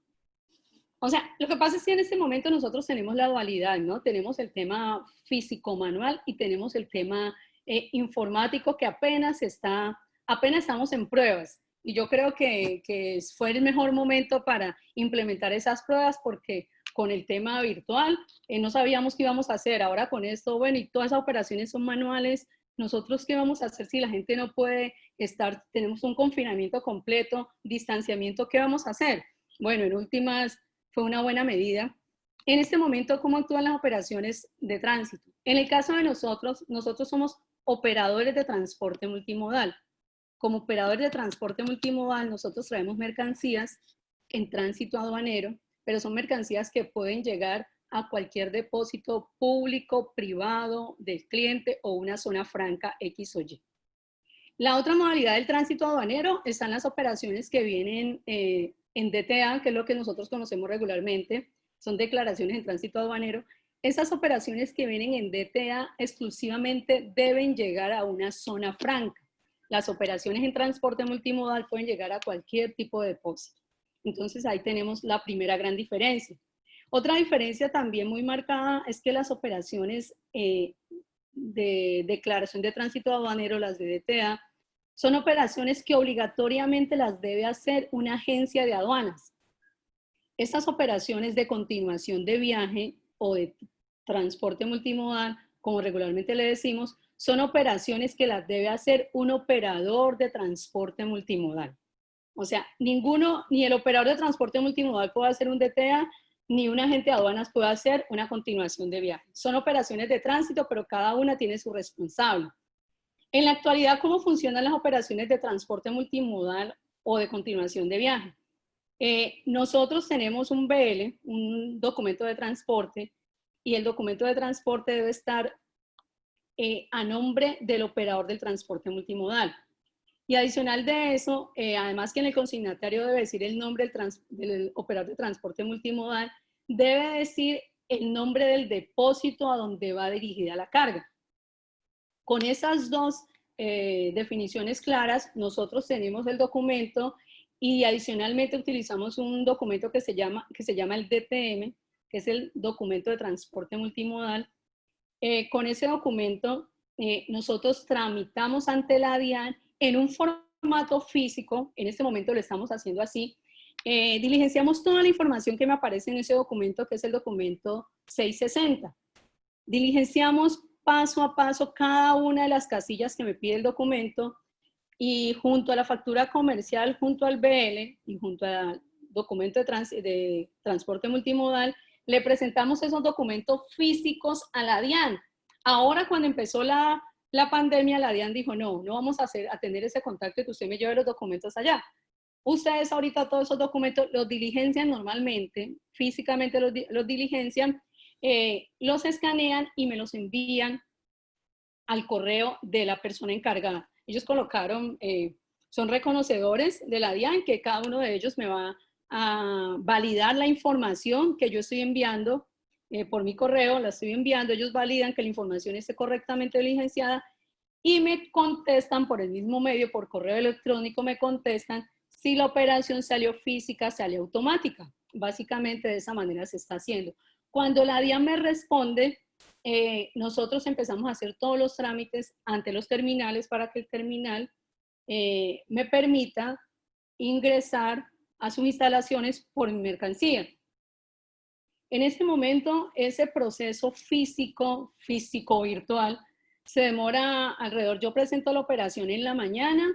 O sea, lo que pasa es que en este momento nosotros tenemos la dualidad, ¿no? Tenemos el tema físico-manual y tenemos el tema informático, que apenas estamos en pruebas. Y yo creo que fue el mejor momento para implementar esas pruebas, porque con el tema virtual no sabíamos qué íbamos a hacer. Ahora con esto, bueno, y todas esas operaciones son manuales. ¿Nosotros qué vamos a hacer si la gente no puede estar, tenemos un confinamiento completo, distanciamiento, qué vamos a hacer? Bueno, en últimas fue una buena medida. En este momento, ¿cómo actúan las operaciones de tránsito? En el caso de nosotros somos operadores de transporte multimodal. Como operadores de transporte multimodal, nosotros traemos mercancías en tránsito aduanero, pero son mercancías que pueden llegar a cualquier depósito público, privado, del cliente o una zona franca X o Y. La otra modalidad del tránsito aduanero están las operaciones que vienen en DTA, que es lo que nosotros conocemos regularmente, son declaraciones en tránsito aduanero. Esas operaciones que vienen en DTA exclusivamente deben llegar a una zona franca. Las operaciones en transporte multimodal pueden llegar a cualquier tipo de depósito. Entonces ahí tenemos la primera gran diferencia. Otra diferencia también muy marcada es que las operaciones de declaración de tránsito aduanero, las de DTA, son operaciones que obligatoriamente las debe hacer una agencia de aduanas. Estas operaciones de continuación de viaje o de transporte multimodal como regularmente le decimos, son operaciones que las debe hacer un operador de transporte multimodal. O sea, ninguno, ni el operador de transporte multimodal puede hacer un DTA, ni un agente de aduanas puede hacer una continuación de viaje. Son operaciones de tránsito, pero cada una tiene su responsable. En la actualidad, ¿cómo funcionan las operaciones de transporte multimodal o de continuación de viaje? Nosotros tenemos un BL, un documento de transporte, y el documento de transporte debe estar a nombre del operador del transporte multimodal. Y adicional de eso, además que en el consignatario debe decir el nombre del operador de transporte multimodal, debe decir el nombre del depósito a donde va dirigida la carga. Con esas dos definiciones claras, nosotros tenemos el documento y adicionalmente utilizamos un documento que se llama el DTM, que es el documento de transporte multimodal. Con ese documento nosotros tramitamos ante la DIAN en un formato físico, en este momento lo estamos haciendo así, diligenciamos toda la información que me aparece en ese documento, que es el documento 660. Diligenciamos paso a paso cada una de las casillas que me pide el documento y junto a la factura comercial, junto al BL y junto al documento de transporte multimodal, le presentamos esos documentos físicos a la DIAN. Ahora, cuando empezó la pandemia, la DIAN dijo, no vamos a tener ese contacto que usted me lleve los documentos allá. Ustedes ahorita todos esos documentos los diligencian normalmente, físicamente los diligencian, los escanean y me los envían al correo de la persona encargada. Ellos colocaron, son reconocedores de la DIAN, que cada uno de ellos me va a validar la información que yo estoy enviando por mi correo, la estoy enviando, ellos validan que la información esté correctamente diligenciada y me contestan por el mismo medio, por correo electrónico, me contestan si la operación salió física, salió automática. Básicamente de esa manera se está haciendo. Cuando la DIAN me responde, nosotros empezamos a hacer todos los trámites ante los terminales para que el terminal me permita ingresar a sus instalaciones por mi mercancía. En este momento, ese proceso físico-virtual, se demora alrededor, yo presento la operación en la mañana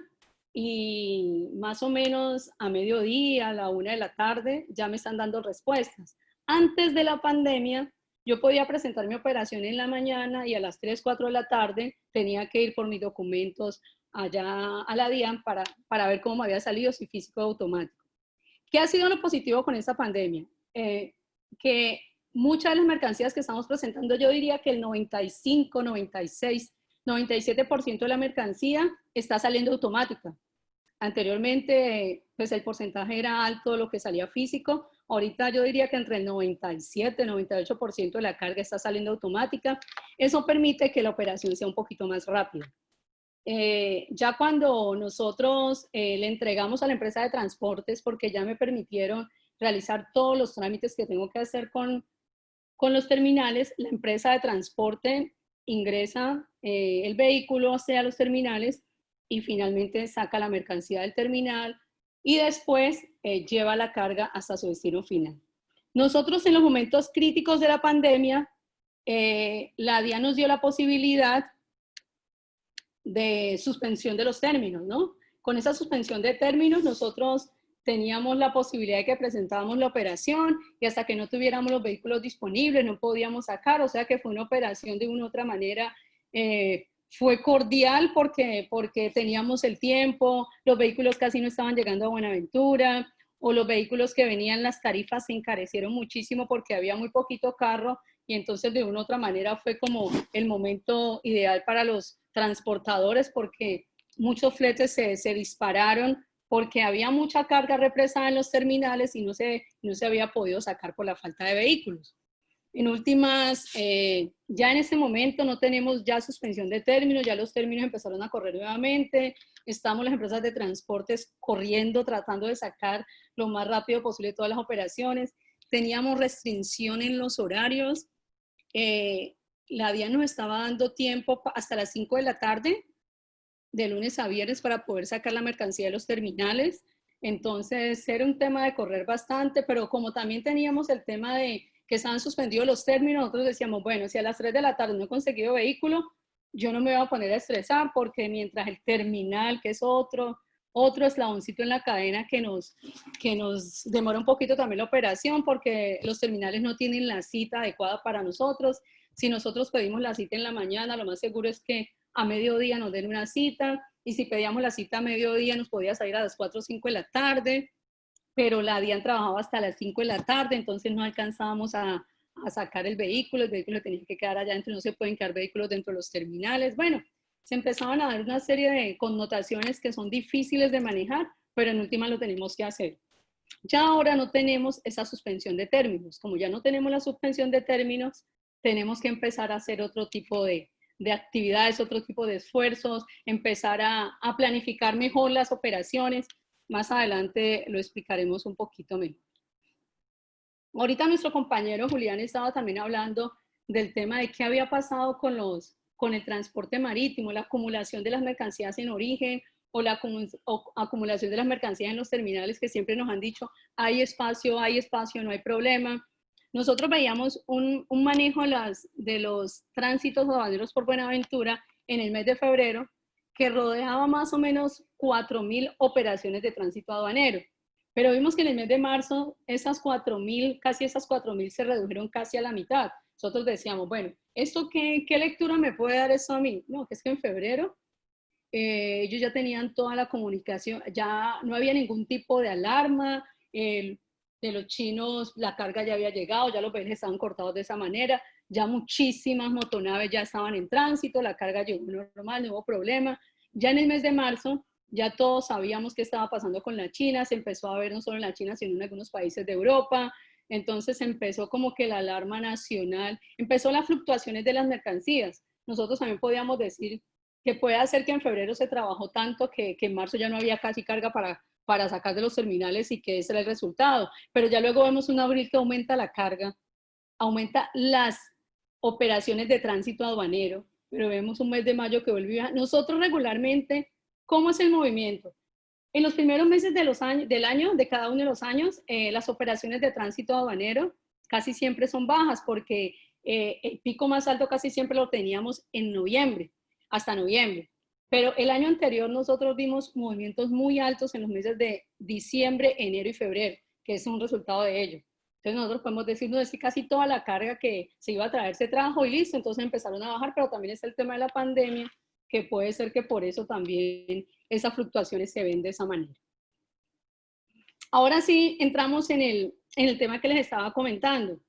y más o menos a mediodía, a la 1 de la tarde, ya me están dando respuestas. Antes de la pandemia, yo podía presentar mi operación en la mañana y a las 3, 4 de la tarde tenía que ir por mis documentos allá a la DIAN para ver cómo me había salido, si físico o automático. ¿Qué ha sido lo positivo con esta pandemia? Que muchas de las mercancías que estamos presentando, yo diría que el 95, 96, 97% de la mercancía está saliendo automática. Anteriormente, pues el porcentaje era alto lo que salía físico. Ahorita yo diría que entre el 97, 98% de la carga está saliendo automática. Eso permite que la operación sea un poquito más rápida. Ya cuando nosotros le entregamos a la empresa de transportes, porque ya me permitieron realizar todos los trámites que tengo que hacer con los terminales, la empresa de transporte ingresa el vehículo hacia los terminales y finalmente saca la mercancía del terminal y después lleva la carga hasta su destino final. Nosotros en los momentos críticos de la pandemia, la DIAN nos dio la posibilidad de suspensión de los términos, ¿no? Con esa suspensión de términos nosotros teníamos la posibilidad de que presentábamos la operación y hasta que no tuviéramos los vehículos disponibles no podíamos sacar, o sea que fue una operación de una u otra manera, fue cordial porque teníamos el tiempo, los vehículos casi no estaban llegando a Buenaventura, o los vehículos que venían, las tarifas se encarecieron muchísimo porque había muy poquito carro y entonces de una u otra manera fue como el momento ideal para los transportadores porque muchos fletes se dispararon porque había mucha carga represada en los terminales y no se había podido sacar por la falta de vehículos. En últimas, ya en este momento no tenemos ya suspensión de términos, ya los términos empezaron a correr nuevamente, estamos las empresas de transportes corriendo, tratando de sacar lo más rápido posible todas las operaciones. Teníamos restricción en los horarios, la DIAN nos estaba dando tiempo hasta las 5 de la tarde, de lunes a viernes, para poder sacar la mercancía de los terminales. Entonces era un tema de correr bastante, pero como también teníamos el tema de que estaban suspendidos los términos, nosotros decíamos, bueno, si a las 3 de la tarde no he conseguido vehículo, yo no me voy a poner a estresar porque mientras el terminal, que es otro eslaboncito en la cadena que nos demora un poquito también la operación porque los terminales no tienen la cita adecuada para nosotros. Si nosotros pedimos la cita en la mañana, lo más seguro es que a mediodía nos den una cita, y si pedíamos la cita a mediodía nos podía salir a las 4 o 5 de la tarde, pero la DIAN trabajaba hasta las 5 de la tarde, entonces no alcanzábamos a sacar el vehículo tenía que quedar allá adentro, no se pueden quedar vehículos dentro de los terminales. Bueno, se empezaban a dar una serie de connotaciones que son difíciles de manejar, pero en última lo tenemos que hacer. Ya ahora no tenemos esa suspensión de términos. Como ya no tenemos la suspensión de términos, tenemos que empezar a hacer otro tipo de actividades, otro tipo de esfuerzos, empezar a planificar mejor las operaciones. Más adelante lo explicaremos un poquito mejor. Ahorita nuestro compañero Julián estaba también hablando del tema de qué había pasado con el transporte marítimo, la acumulación de las mercancías en origen o la acumulación de las mercancías en los terminales, que siempre nos han dicho, hay espacio, no hay problema. Nosotros veíamos un manejo de los tránsitos aduaneros por Buenaventura en el mes de febrero, que rodeaba más o menos 4.000 operaciones de tránsito aduanero. Pero vimos que en el mes de marzo esas 4.000 se redujeron casi a la mitad. Nosotros decíamos, bueno, ¿esto qué lectura me puede dar eso a mí? No, que es que en febrero ellos ya tenían toda la comunicación, ya no había ningún tipo de alarma, de los chinos la carga ya había llegado, ya los peajes estaban cortados de esa manera, ya muchísimas motonaves ya estaban en tránsito, la carga llegó normal, no hubo problema. Ya en el mes de marzo, ya todos sabíamos qué estaba pasando con la China, se empezó a ver no solo en la China, sino en algunos países de Europa. Entonces empezó como que la alarma nacional, empezó las fluctuaciones de las mercancías. Nosotros también podíamos decir que puede ser que en febrero se trabajó tanto que en marzo ya no había casi carga para sacar de los terminales y que ese era el resultado. Pero ya luego vemos un abril que aumenta la carga, aumenta las operaciones de tránsito aduanero, pero vemos un mes de mayo que vuelve a... Nosotros regularmente, ¿cómo es el movimiento? En los primeros meses de cada uno de los años, las operaciones de tránsito aduanero casi siempre son bajas porque el pico más alto casi siempre lo teníamos en noviembre, hasta noviembre. Pero el año anterior nosotros vimos movimientos muy altos en los meses de diciembre, enero y febrero, que es un resultado de ello. Entonces nosotros podemos decir, no, es que casi toda la carga que se iba a traer se trajo y listo, entonces empezaron a bajar, pero también está el tema de la pandemia, que puede ser que por eso también esas fluctuaciones se ven de esa manera. Ahora sí, entramos en el tema que les estaba comentando.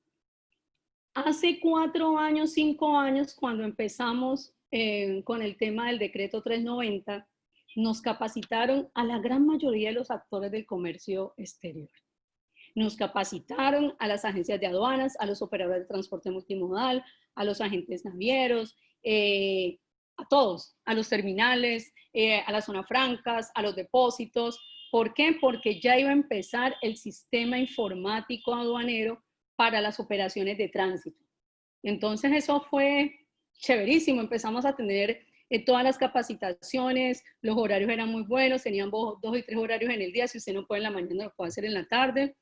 Hace 4 años, 5 años, cuando empezamos con el tema del decreto 390, nos capacitaron a la gran mayoría de los actores del comercio exterior. Nos capacitaron a las agencias de aduanas, a los operadores de transporte multimodal, a los agentes navieros, a todos, a los terminales, a las zonas francas, a los depósitos. ¿Por qué? Porque ya iba a empezar el sistema informático aduanero para las operaciones de tránsito. Entonces eso fue chéverísimo, empezamos a tener todas las capacitaciones, los horarios eran muy buenos, tenían 2 y 3 horarios en el día, si usted no puede en la mañana lo puede hacer en la tarde.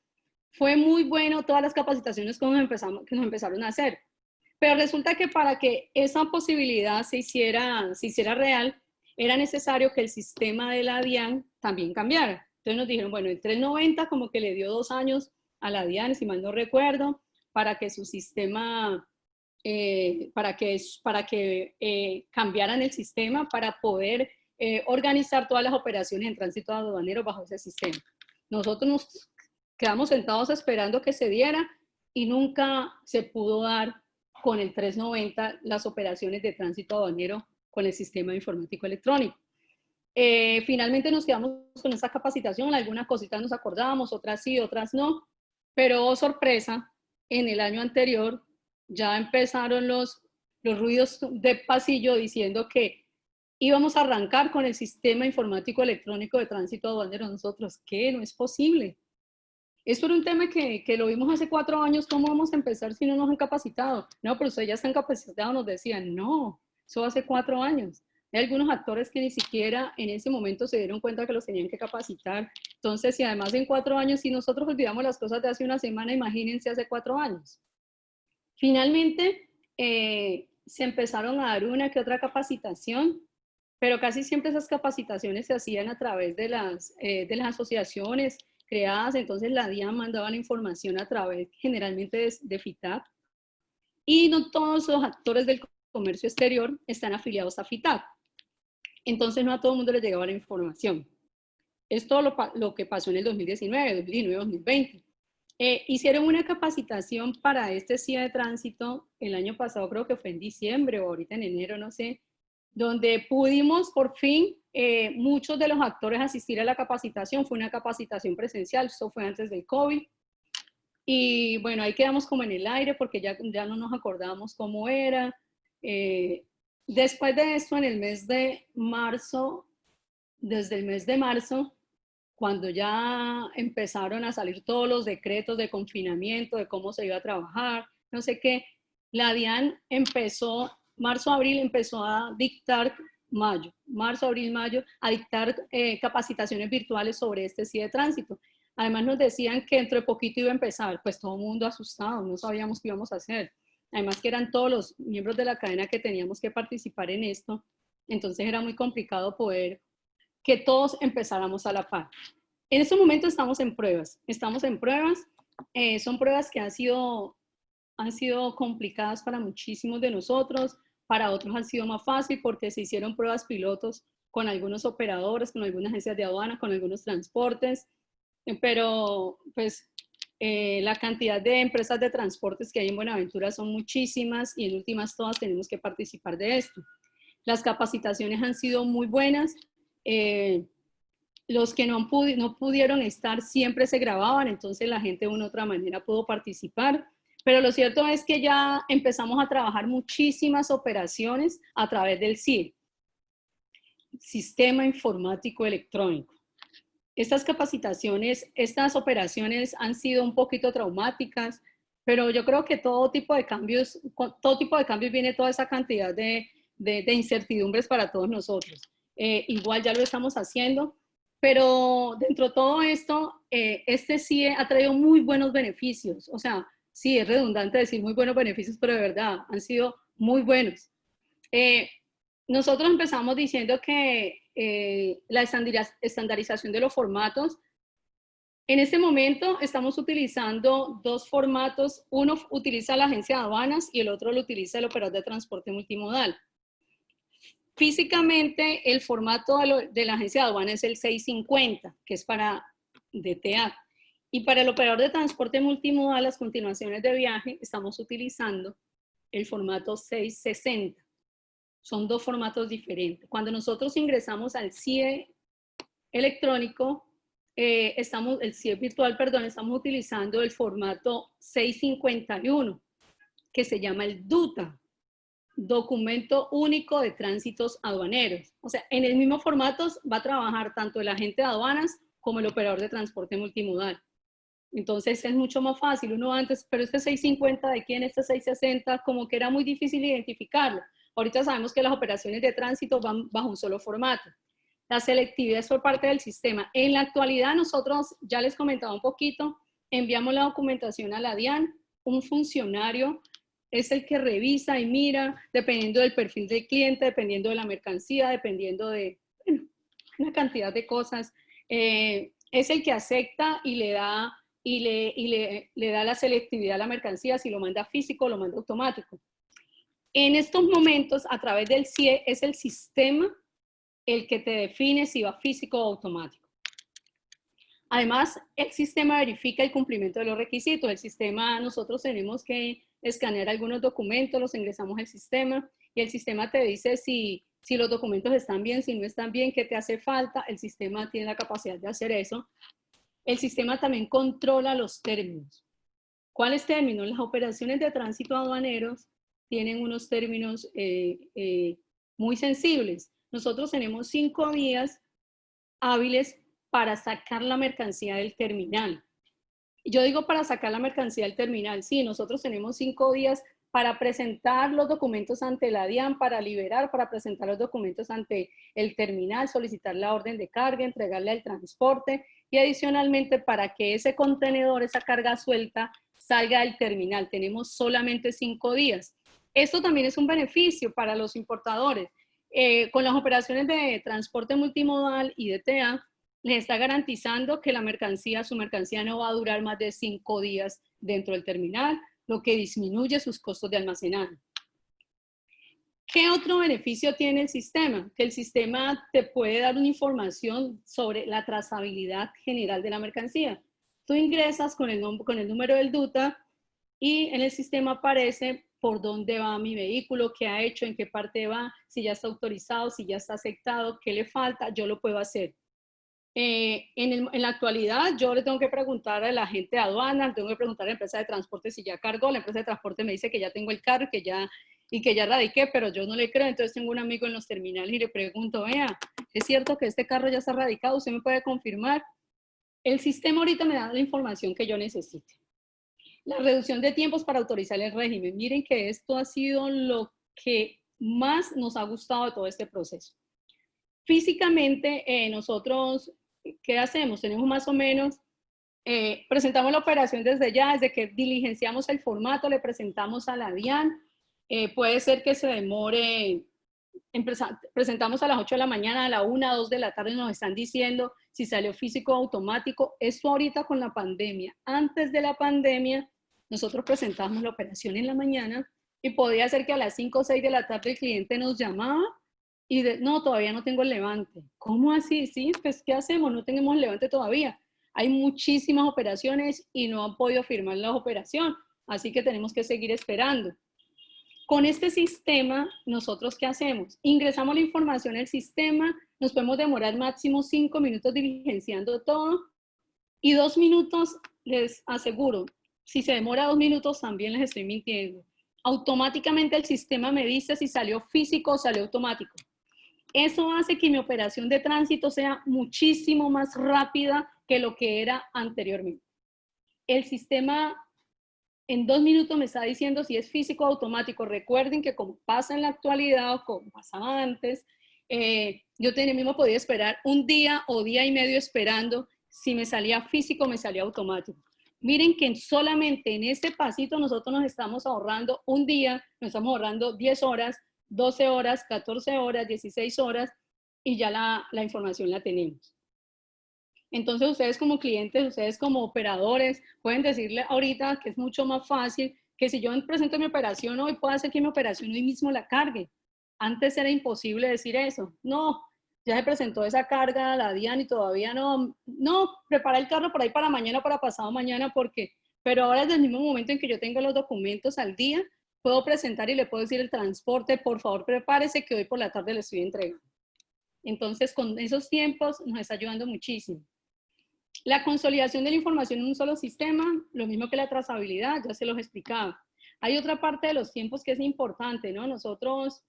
Fue muy bueno todas las capacitaciones que nos empezaron a hacer. Pero resulta que para que esa posibilidad se hiciera real, era necesario que el sistema de la DIAN también cambiara. Entonces nos dijeron, bueno, el 390 como que le dio 2 años a la DIAN, si mal no recuerdo, para que su sistema, para que cambiaran el sistema para poder organizar todas las operaciones en tránsito aduanero bajo ese sistema. Nosotros nos quedamos sentados esperando que se diera y nunca se pudo dar con el 390 las operaciones de tránsito aduanero con el sistema informático electrónico. Finalmente nos quedamos con esa capacitación, algunas cositas nos acordábamos, otras sí, otras no, pero oh, sorpresa, en el año anterior ya empezaron los ruidos de pasillo diciendo que íbamos a arrancar con el sistema informático electrónico de tránsito aduanero. Nosotros, ¿qué? No es posible. Esto era un tema que lo vimos hace 4 años, ¿cómo vamos a empezar si no nos han capacitado? No, pero ustedes ya están capacitados, nos decían, no, eso hace 4 años. Hay algunos actores que ni siquiera en ese momento se dieron cuenta que los tenían que capacitar. Entonces, si además en 4 años, si nosotros olvidamos las cosas de hace una semana, imagínense hace 4 años. Finalmente, se empezaron a dar una que otra capacitación, pero casi siempre esas capacitaciones se hacían a través de las asociaciones creadas. Entonces la DIAN mandaba la información a través generalmente de FITAC, y no todos los actores del comercio exterior están afiliados a FITAC. Entonces no a todo el mundo les llegaba la información. Es todo lo que pasó en el 2019, 2020. Hicieron una capacitación para este CIE de tránsito el año pasado, creo que fue en diciembre o ahorita en enero, no sé, donde pudimos por fin muchos de los actores asistir a la capacitación. Fue una capacitación presencial, eso fue antes del COVID. Y bueno, ahí quedamos como en el aire porque ya no nos acordábamos cómo era. Después de esto, en el mes de marzo, desde el mes de marzo, cuando ya empezaron a salir todos los decretos de confinamiento, de cómo se iba a trabajar, no sé qué, la DIAN empezó, marzo-abril empezó a dictar, marzo-abril-mayo, a dictar capacitaciones virtuales sobre este CIE de tránsito. Además nos decían que dentro de poquito iba a empezar, pues todo el mundo asustado, no sabíamos qué íbamos a hacer. Además que eran todos los miembros de la cadena que teníamos que participar en esto, entonces era muy complicado poder que todos empezáramos a la par. En este momento estamos en pruebas, son pruebas que han sido complicadas para muchísimos de nosotros, para otros han sido más fácil porque se hicieron pruebas pilotos con algunos operadores, con algunas agencias de aduana, con algunos transportes, pero pues la cantidad de empresas de transportes que hay en Buenaventura son muchísimas y en últimas todas tenemos que participar de esto. Las capacitaciones han sido muy buenas. Los que no pudieron estar siempre se grababan, entonces la gente de una u otra manera pudo participar. Pero lo cierto es que ya empezamos a trabajar muchísimas operaciones a través del CIE, Sistema Informático Electrónico. Estas capacitaciones, estas operaciones han sido un poquito traumáticas, pero yo creo que todo tipo de cambios viene toda esa cantidad de incertidumbres para todos nosotros. Igual ya lo estamos haciendo, pero dentro de todo esto, este CIE ha traído muy buenos beneficios. O sea, sí, es redundante decir muy buenos beneficios, pero de verdad han sido muy buenos. Nosotros empezamos diciendo que la estandarización de los formatos, en este momento estamos utilizando dos formatos. Uno utiliza la agencia de aduanas y el otro lo utiliza el operador de transporte multimodal. Físicamente, el formato de la agencia de aduanas es el 650, que es para DTA. Y para el operador de transporte multimodal, las continuaciones de viaje, estamos utilizando el formato 660. Son dos formatos diferentes. Cuando nosotros ingresamos al CIE electrónico, el CIE virtual, perdón, estamos utilizando el formato 651, que se llama el DUTA, Documento Único de Tránsitos Aduaneros. O sea, en el mismo formato va a trabajar tanto el agente de aduanas como el operador de transporte multimodal. Entonces es mucho más fácil. Uno antes, pero este 650 de quién, este 660, como que era muy difícil identificarlo. Ahorita sabemos que las operaciones de tránsito van bajo un solo formato. La selectividad es por parte del sistema. En la actualidad nosotros, ya les comentaba un poquito, enviamos la documentación a la DIAN, un funcionario es el que revisa y mira, dependiendo del perfil del cliente, dependiendo de la mercancía, dependiendo de una cantidad de cosas. Es el que acepta y le da la selectividad a la mercancía, si lo manda físico o lo manda automático. En estos momentos, a través del CIE, es el sistema el que te define si va físico o automático. Además, el sistema verifica el cumplimiento de los requisitos. El sistema, nosotros tenemos que escanear algunos documentos, los ingresamos al sistema y el sistema te dice si los documentos están bien, si no están bien, qué te hace falta. El sistema tiene la capacidad de hacer eso. El sistema también controla los términos. ¿Cuáles términos? Las operaciones de tránsito aduaneros tienen unos términos muy sensibles. Nosotros tenemos 5 días hábiles para sacar la mercancía del terminal. Yo digo para sacar la mercancía del terminal, sí, nosotros tenemos 5 días para presentar los documentos ante la DIAN, para liberar, para presentar los documentos ante el terminal, solicitar la orden de carga, entregarle al transporte y adicionalmente para que ese contenedor, esa carga suelta, salga del terminal. Tenemos solamente 5 días. Esto también es un beneficio para los importadores. Con las operaciones de transporte multimodal y DTA, les está garantizando que su mercancía no va a durar más de 5 días dentro del terminal, lo que disminuye sus costos de almacenaje. ¿Qué otro beneficio tiene el sistema? Que el sistema te puede dar una información sobre la trazabilidad general de la mercancía. Tú ingresas con el número del DUTA y en el sistema aparece por dónde va mi vehículo, qué ha hecho, en qué parte va, si ya está autorizado, si ya está aceptado, qué le falta, yo lo puedo hacer. En la actualidad, yo le tengo que preguntar a la gente de aduana, le tengo que preguntar a la empresa de transporte si ya cargó, la empresa de transporte me dice que ya tengo el carro y que ya radiqué, pero yo no le creo. Entonces tengo un amigo en los terminales y le pregunto, vea, ¿es cierto que este carro ya está radicado? ¿Usted me puede confirmar? El sistema ahorita me da la información que yo necesite. La reducción de tiempos para autorizar el régimen. Miren que esto ha sido lo que más nos ha gustado de todo este proceso. Físicamente, nosotros, ¿qué hacemos? Tenemos más o menos, presentamos la operación desde ya, desde que diligenciamos el formato, le presentamos a la DIAN. Puede ser que se demore, presentamos a las 8 de la mañana, a la 1, 2 de la tarde nos están diciendo si salió físico o automático. Esto ahorita con la pandemia. Antes de la pandemia, nosotros presentamos la operación en la mañana y podía ser que a las 5 o 6 de la tarde el cliente nos llamaba y no, todavía no tengo el levante. ¿Cómo así? Sí, pues ¿qué hacemos? No tenemos el levante todavía. Hay muchísimas operaciones y no han podido firmar la operación, así que tenemos que seguir esperando. Con este sistema, ¿nosotros qué hacemos? Ingresamos la información al sistema, nos podemos demorar máximo 5 minutos diligenciando todo y 2 minutos, les aseguro, si se demora 2 minutos también les estoy mintiendo. Automáticamente el sistema me dice si salió físico o salió automático. Eso hace que mi operación de tránsito sea muchísimo más rápida que lo que era anteriormente. El sistema en 2 minutos me está diciendo si es físico o automático. Recuerden que como pasa en la actualidad o como pasaba antes, yo mismo podía esperar un día o día y medio esperando si me salía físico o me salía automático. Miren que solamente en este pasito nosotros nos estamos ahorrando un día, nos estamos ahorrando 10 horas, 12 horas, 14 horas, 16 horas y ya la información la tenemos. Entonces ustedes como clientes, ustedes como operadores, pueden decirle ahorita que es mucho más fácil que si yo presento mi operación hoy, puedo hacer que mi operación hoy mismo la cargue. Antes era imposible decir eso. No, ya se presentó esa carga a la DIAN y todavía no, prepara el carro por ahí para mañana, para pasado mañana, pero ahora desde el mismo momento en que yo tengo los documentos al día, puedo presentar y le puedo decir el transporte, por favor prepárese que hoy por la tarde le estoy entregando. Entonces con esos tiempos nos está ayudando muchísimo. La consolidación de la información en un solo sistema, lo mismo que la trazabilidad, ya se los explicaba. Hay otra parte de los tiempos que es importante, ¿no? Nosotros,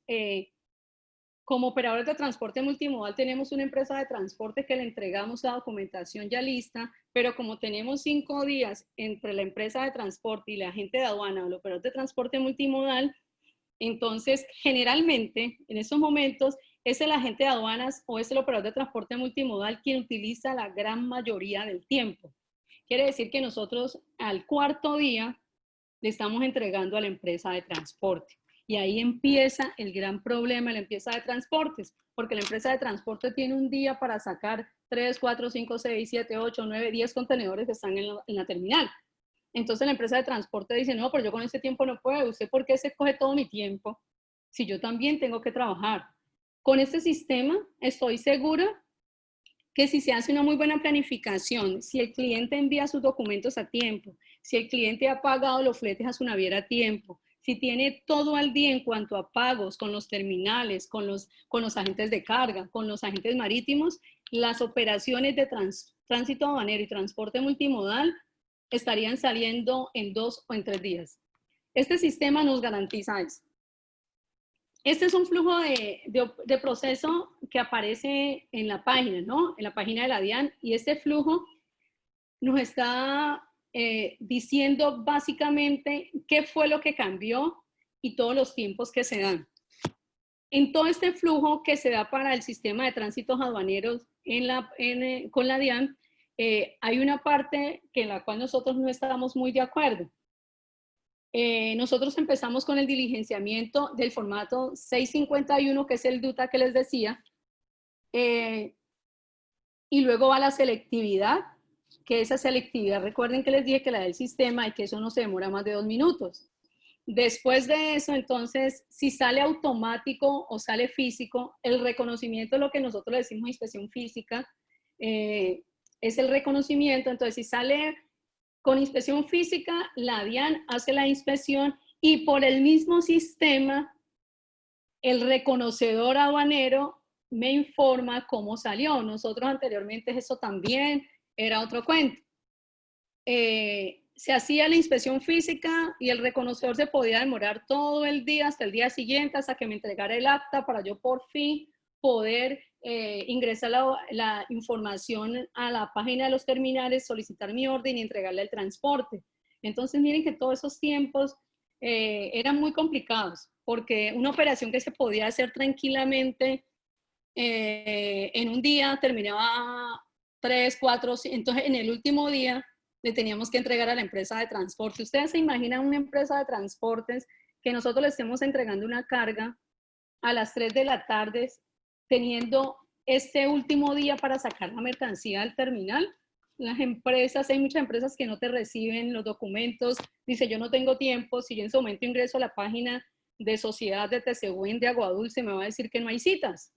como operadores de transporte multimodal, tenemos una empresa de transporte que le entregamos la documentación ya lista, pero como tenemos 5 días entre la empresa de transporte y la agente de aduana o el operador de transporte multimodal, entonces generalmente en esos momentos es el agente de aduanas o es el operador de transporte multimodal quien utiliza la gran mayoría del tiempo. Quiere decir que nosotros al 4.º día le estamos entregando a la empresa de transporte. Y ahí empieza el gran problema de la empresa de transportes, porque la empresa de transporte tiene un día para sacar 3, 4, 5, 6, 7, 8, 9, 10 contenedores que están en la terminal. Entonces la empresa de transporte dice, no, pero yo con ese tiempo no puedo. ¿Usted por qué se coge todo mi tiempo? Si yo también tengo que trabajar. Con este sistema estoy segura que si se hace una muy buena planificación, si el cliente envía sus documentos a tiempo, si el cliente ha pagado los fletes a su naviera a tiempo, si tiene todo al día en cuanto a pagos con los terminales, con los agentes de carga, con los agentes marítimos, las operaciones de tránsito aduanero y transporte multimodal estarían saliendo en 2 o en 3 días. Este sistema nos garantiza eso. Este es un flujo de proceso que aparece en la página, ¿no? En la página de la DIAN, y este flujo nos está diciendo básicamente qué fue lo que cambió y todos los tiempos que se dan. En todo este flujo que se da para el sistema de tránsitos aduaneros con la DIAN, hay una parte en la cual nosotros no estamos muy de acuerdo. nosotros empezamos con el diligenciamiento del formato 651, que es el DUTA que les decía, y luego va la selectividad, que esa selectividad, recuerden que les dije que la del sistema y que eso no se demora más de 2 minutos. Después de eso, entonces, si sale automático o sale físico, el reconocimiento, lo que nosotros le decimos inspección física, es el reconocimiento. Entonces, si sale con inspección física, la DIAN hace la inspección y por el mismo sistema, el reconocedor aduanero me informa cómo salió. Nosotros anteriormente eso también era otro cuento. Se hacía la inspección física y el reconocedor se podía demorar todo el día hasta el día siguiente, hasta que me entregara el acta para yo por fin poder ingresar la información a la página de los terminales, solicitar mi orden y entregarle el transporte. Entonces miren que todos esos tiempos eran muy complicados, porque una operación que se podía hacer tranquilamente en un día terminaba 3, 4, entonces en el último día le teníamos que entregar a la empresa de transporte. Ustedes se imaginan una empresa de transportes que nosotros le estemos entregando una carga a las 3 de la tarde, teniendo este último día para sacar la mercancía del terminal. Las empresas, hay muchas empresas que no te reciben los documentos, dice yo no tengo tiempo, si yo en ese momento ingreso a la página de sociedad de TCU de Agua Dulce, me va a decir que no hay citas.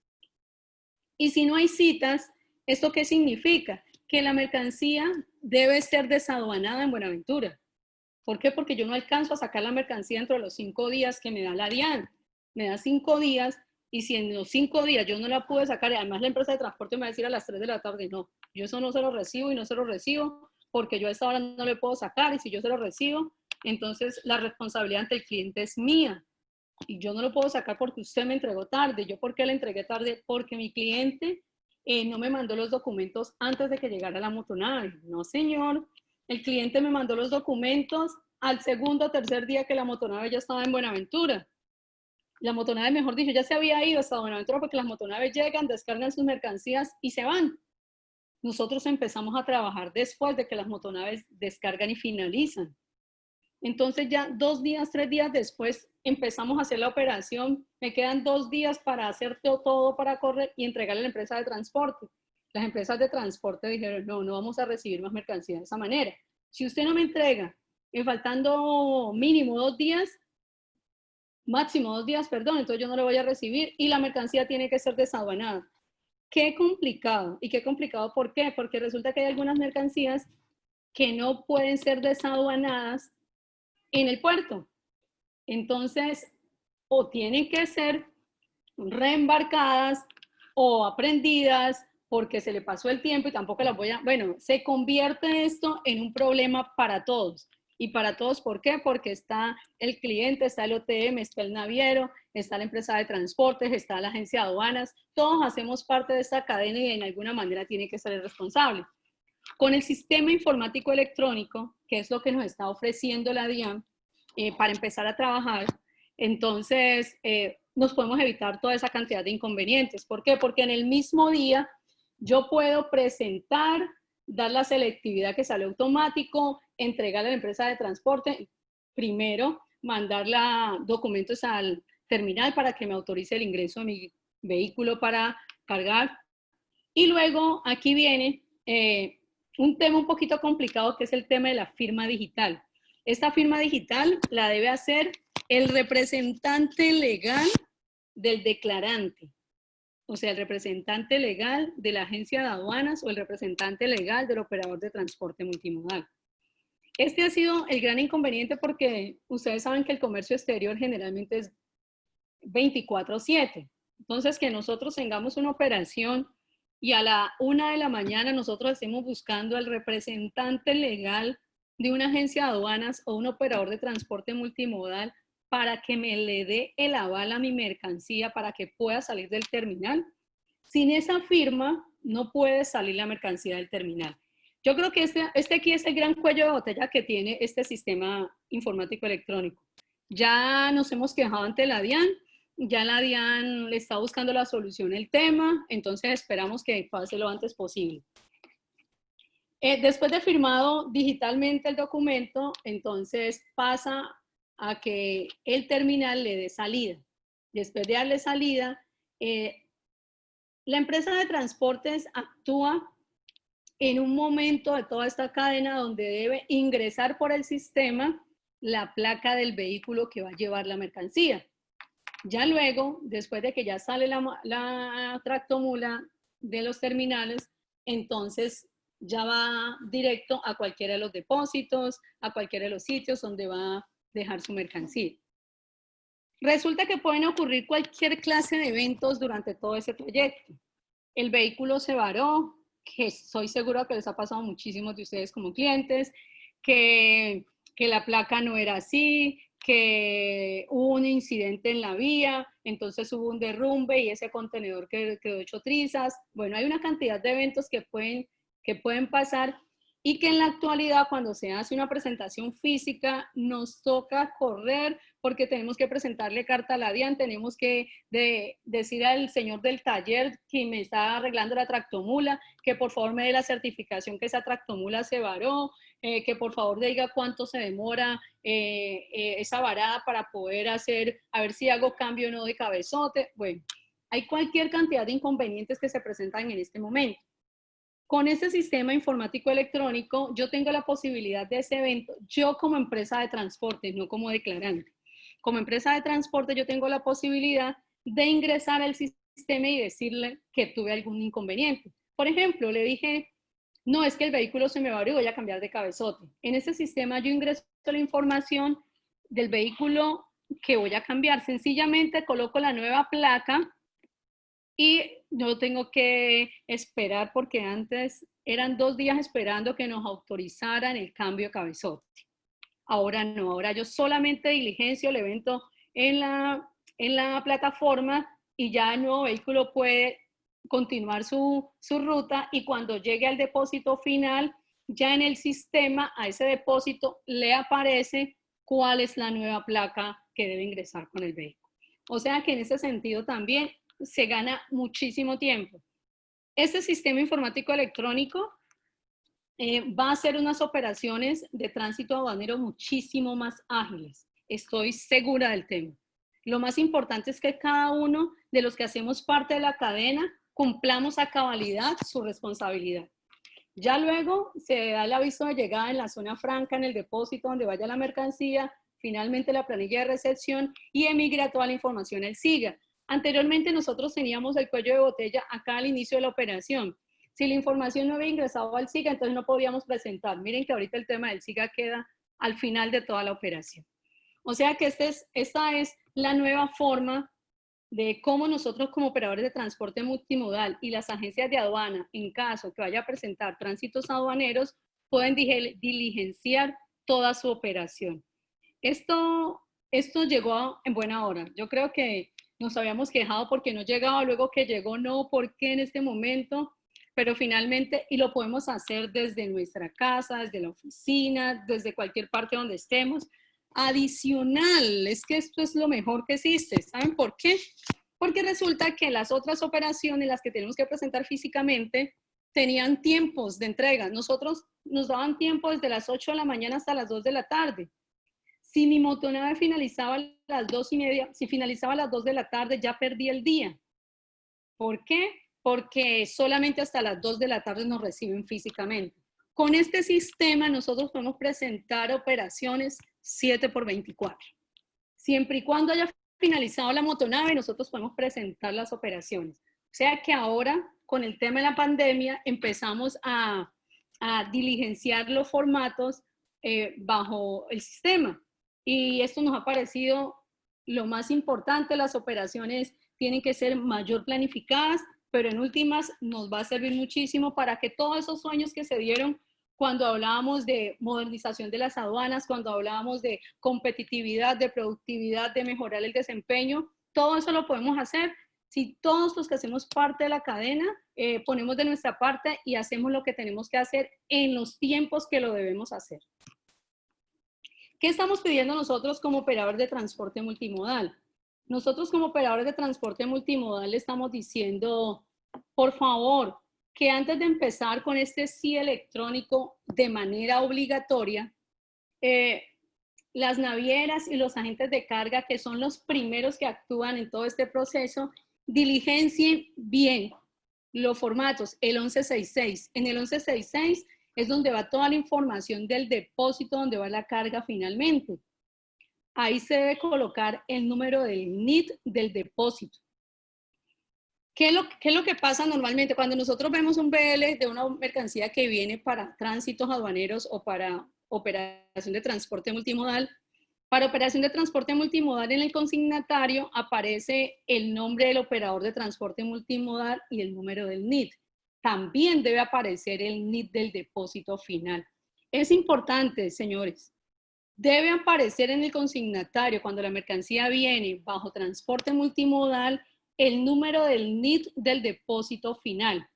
Y si no hay citas, ¿esto qué significa? Que la mercancía debe ser desaduanada en Buenaventura. ¿Por qué? Porque yo no alcanzo a sacar la mercancía dentro de los 5 días que me da la DIAN. Me da 5 días y si en los 5 días yo no la pude sacar, y además la empresa de transporte me va a decir a las 3 de la tarde, no, yo eso no se lo recibo y no se lo recibo porque yo a esta hora no le puedo sacar y si yo se lo recibo, entonces la responsabilidad ante el cliente es mía. Y yo no lo puedo sacar porque usted me entregó tarde. ¿Yo por qué le entregué tarde? Porque mi cliente no me mandó los documentos antes de que llegara la motonave. No, señor. El cliente me mandó los documentos al segundo o tercer día que la motonave ya estaba en Buenaventura. La motonave, mejor dicho, ya se había ido hasta Buenaventura porque las motonaves llegan, descargan sus mercancías y se van. Nosotros empezamos a trabajar después de que las motonaves descargan y finalizan. Entonces ya 2 días, 3 días después empezamos a hacer la operación. Me quedan 2 días para hacer todo para correr y entregarle a la empresa de transporte. Las empresas de transporte dijeron, no, no vamos a recibir más mercancía de esa manera. Si usted no me entrega, faltando mínimo 2 días, máximo 2 días, perdón, entonces yo no le voy a recibir y la mercancía tiene que ser desaduanada. Qué complicado. ¿Y qué complicado por qué? Porque resulta que hay algunas mercancías que no pueden ser desaduanadas en el puerto. Entonces, o tienen que ser reembarcadas o aprendidas porque se le pasó el tiempo y tampoco las voy a... Bueno, se convierte esto en un problema para todos. ¿Y para todos por qué? Porque está el cliente, está el OTM, está el naviero, está la empresa de transportes, está la agencia de aduanas. Todos hacemos parte de esta cadena y en alguna manera tiene que ser el responsable. Con el sistema informático electrónico, que es lo que nos está ofreciendo la DIAN, para empezar a trabajar, entonces nos podemos evitar toda esa cantidad de inconvenientes. ¿Por qué? Porque en el mismo día yo puedo presentar, dar la selectividad que sale automático, entregarle a la empresa de transporte, primero mandar documentos al terminal para que me autorice el ingreso de mi vehículo para cargar. Y luego aquí viene un tema un poquito complicado que es el tema de la firma digital. Esta firma digital la debe hacer el representante legal del declarante. O sea, el representante legal de la agencia de aduanas o el representante legal del operador de transporte multimodal. Este ha sido el gran inconveniente porque ustedes saben que el comercio exterior generalmente es 24/7. Entonces, que nosotros tengamos una operación y a la 1 de la mañana nosotros estemos buscando al representante legal de una agencia de aduanas o un operador de transporte multimodal para que me le dé el aval a mi mercancía para que pueda salir del terminal. Sin esa firma no puede salir la mercancía del terminal. Yo creo que este aquí es el gran cuello de botella que tiene este sistema informático electrónico. Ya nos hemos quejado ante la DIAN, ya la DIAN le está buscando la solución al tema, entonces esperamos que pase lo antes posible. Después de firmado digitalmente el documento, entonces pasa a que el terminal le dé salida. Después de darle salida, la empresa de transportes actúa en un momento de toda esta cadena donde debe ingresar por el sistema la placa del vehículo que va a llevar la mercancía. Ya luego, después de que ya sale la tractomula de los terminales, entonces ya va directo a cualquiera de los depósitos, a cualquiera de los sitios donde va a dejar su mercancía. Resulta que pueden ocurrir cualquier clase de eventos durante todo ese trayecto. El vehículo se varó, que estoy segura que les ha pasado a muchísimos de ustedes como clientes, que la placa no era así, que hubo un incidente en la vía, entonces hubo un derrumbe y ese contenedor quedó hecho trizas. Bueno, hay una cantidad de eventos que pueden pasar y que en la actualidad cuando se hace una presentación física nos toca correr porque tenemos que presentarle carta a la DIAN, tenemos que decir al señor del taller que me está arreglando la tractomula que por favor me dé la certificación que esa tractomula se varó, que por favor diga cuánto se demora esa varada para poder hacer, a ver si hago cambio o no de cabezote. Bueno, hay cualquier cantidad de inconvenientes que se presentan en este momento. Con este sistema informático electrónico, yo tengo la posibilidad de ese evento, yo como empresa de transporte, no como declarante. Como empresa de transporte, yo tengo la posibilidad de ingresar al sistema y decirle que tuve algún inconveniente. Por ejemplo, le dije, no, es que el vehículo se me va a abrir y voy a cambiar de cabezote. En ese sistema yo ingreso la información del vehículo que voy a cambiar. Sencillamente coloco la nueva placa y no tengo que esperar porque antes eran 2 días esperando que nos autorizaran el cambio de cabezote. Ahora no, ahora yo solamente diligencio el evento en la plataforma y ya el nuevo vehículo puede continuar su ruta y cuando llegue al depósito final, ya en el sistema a ese depósito le aparece cuál es la nueva placa que debe ingresar con el vehículo. O sea que en ese sentido también se gana muchísimo tiempo. Este sistema informático electrónico va a hacer unas operaciones de tránsito aduanero muchísimo más ágiles. Estoy segura del tema. Lo más importante es que cada uno de los que hacemos parte de la cadena cumplamos a cabalidad su responsabilidad. Ya luego se da el aviso de llegada en la zona franca, en el depósito donde vaya la mercancía, finalmente la planilla de recepción y emigra toda la información al SIGA. Anteriormente nosotros teníamos el cuello de botella acá al inicio de la operación. Si la información no había ingresado al SIGA, entonces no podíamos presentar. Miren que ahorita el tema del SIGA queda al final de toda la operación. O sea que esta es la nueva forma de cómo nosotros como operadores de transporte multimodal y las agencias de aduana, en caso que vaya a presentar tránsitos aduaneros, pueden diligenciar toda su operación. Esto llegó en buena hora. Yo creo que nos habíamos quejado porque no llegaba, luego que llegó no, ¿por qué en este momento? Pero finalmente, y lo podemos hacer desde nuestra casa, desde la oficina, desde cualquier parte donde estemos. Adicional, es que esto es lo mejor que existe. ¿Saben por qué? Porque resulta que las otras operaciones, las que tenemos que presentar físicamente, tenían tiempos de entrega. Nosotros nos daban tiempo desde las 8 de la mañana hasta las 2 de la tarde. Si mi motonave finalizaba a las 2:30, si finalizaba a las 2 de la tarde, ya perdí el día. ¿Por qué? Porque solamente hasta las 2 de la tarde nos reciben físicamente. Con este sistema nosotros podemos presentar operaciones 7x24. Siempre y cuando haya finalizado la motonave, nosotros podemos presentar las operaciones. O sea que ahora, con el tema de la pandemia, empezamos a diligenciar los formatos bajo el sistema. Y esto nos ha parecido lo más importante. Las operaciones tienen que ser mayor planificadas, pero en últimas nos va a servir muchísimo para que todos esos sueños que se dieron cuando hablábamos de modernización de las aduanas, cuando hablábamos de competitividad, de productividad, de mejorar el desempeño, todo eso lo podemos hacer si todos los que hacemos parte de la cadena ponemos de nuestra parte y hacemos lo que tenemos que hacer en los tiempos que lo debemos hacer. ¿Qué estamos pidiendo nosotros como operadores de transporte multimodal? Nosotros como operadores de transporte multimodal le estamos diciendo, por favor, que antes de empezar con este sí electrónico de manera obligatoria, las navieras y los agentes de carga, que son los primeros que actúan en todo este proceso, diligencien bien los formatos, el 1166. En el 1166 es donde va toda la información del depósito, donde va la carga finalmente. Ahí se debe colocar el número del NIT del depósito. ¿Qué es lo que pasa normalmente? Cuando nosotros vemos un BL de una mercancía que viene para tránsitos aduaneros o para operación de transporte multimodal, para operación de transporte multimodal en el consignatario aparece el nombre del operador de transporte multimodal y el número del NIT. También debe aparecer el NIT del depósito final. Es importante, señores. Debe aparecer en el consignatario, cuando la mercancía viene bajo transporte multimodal, el número del NIT del depósito final.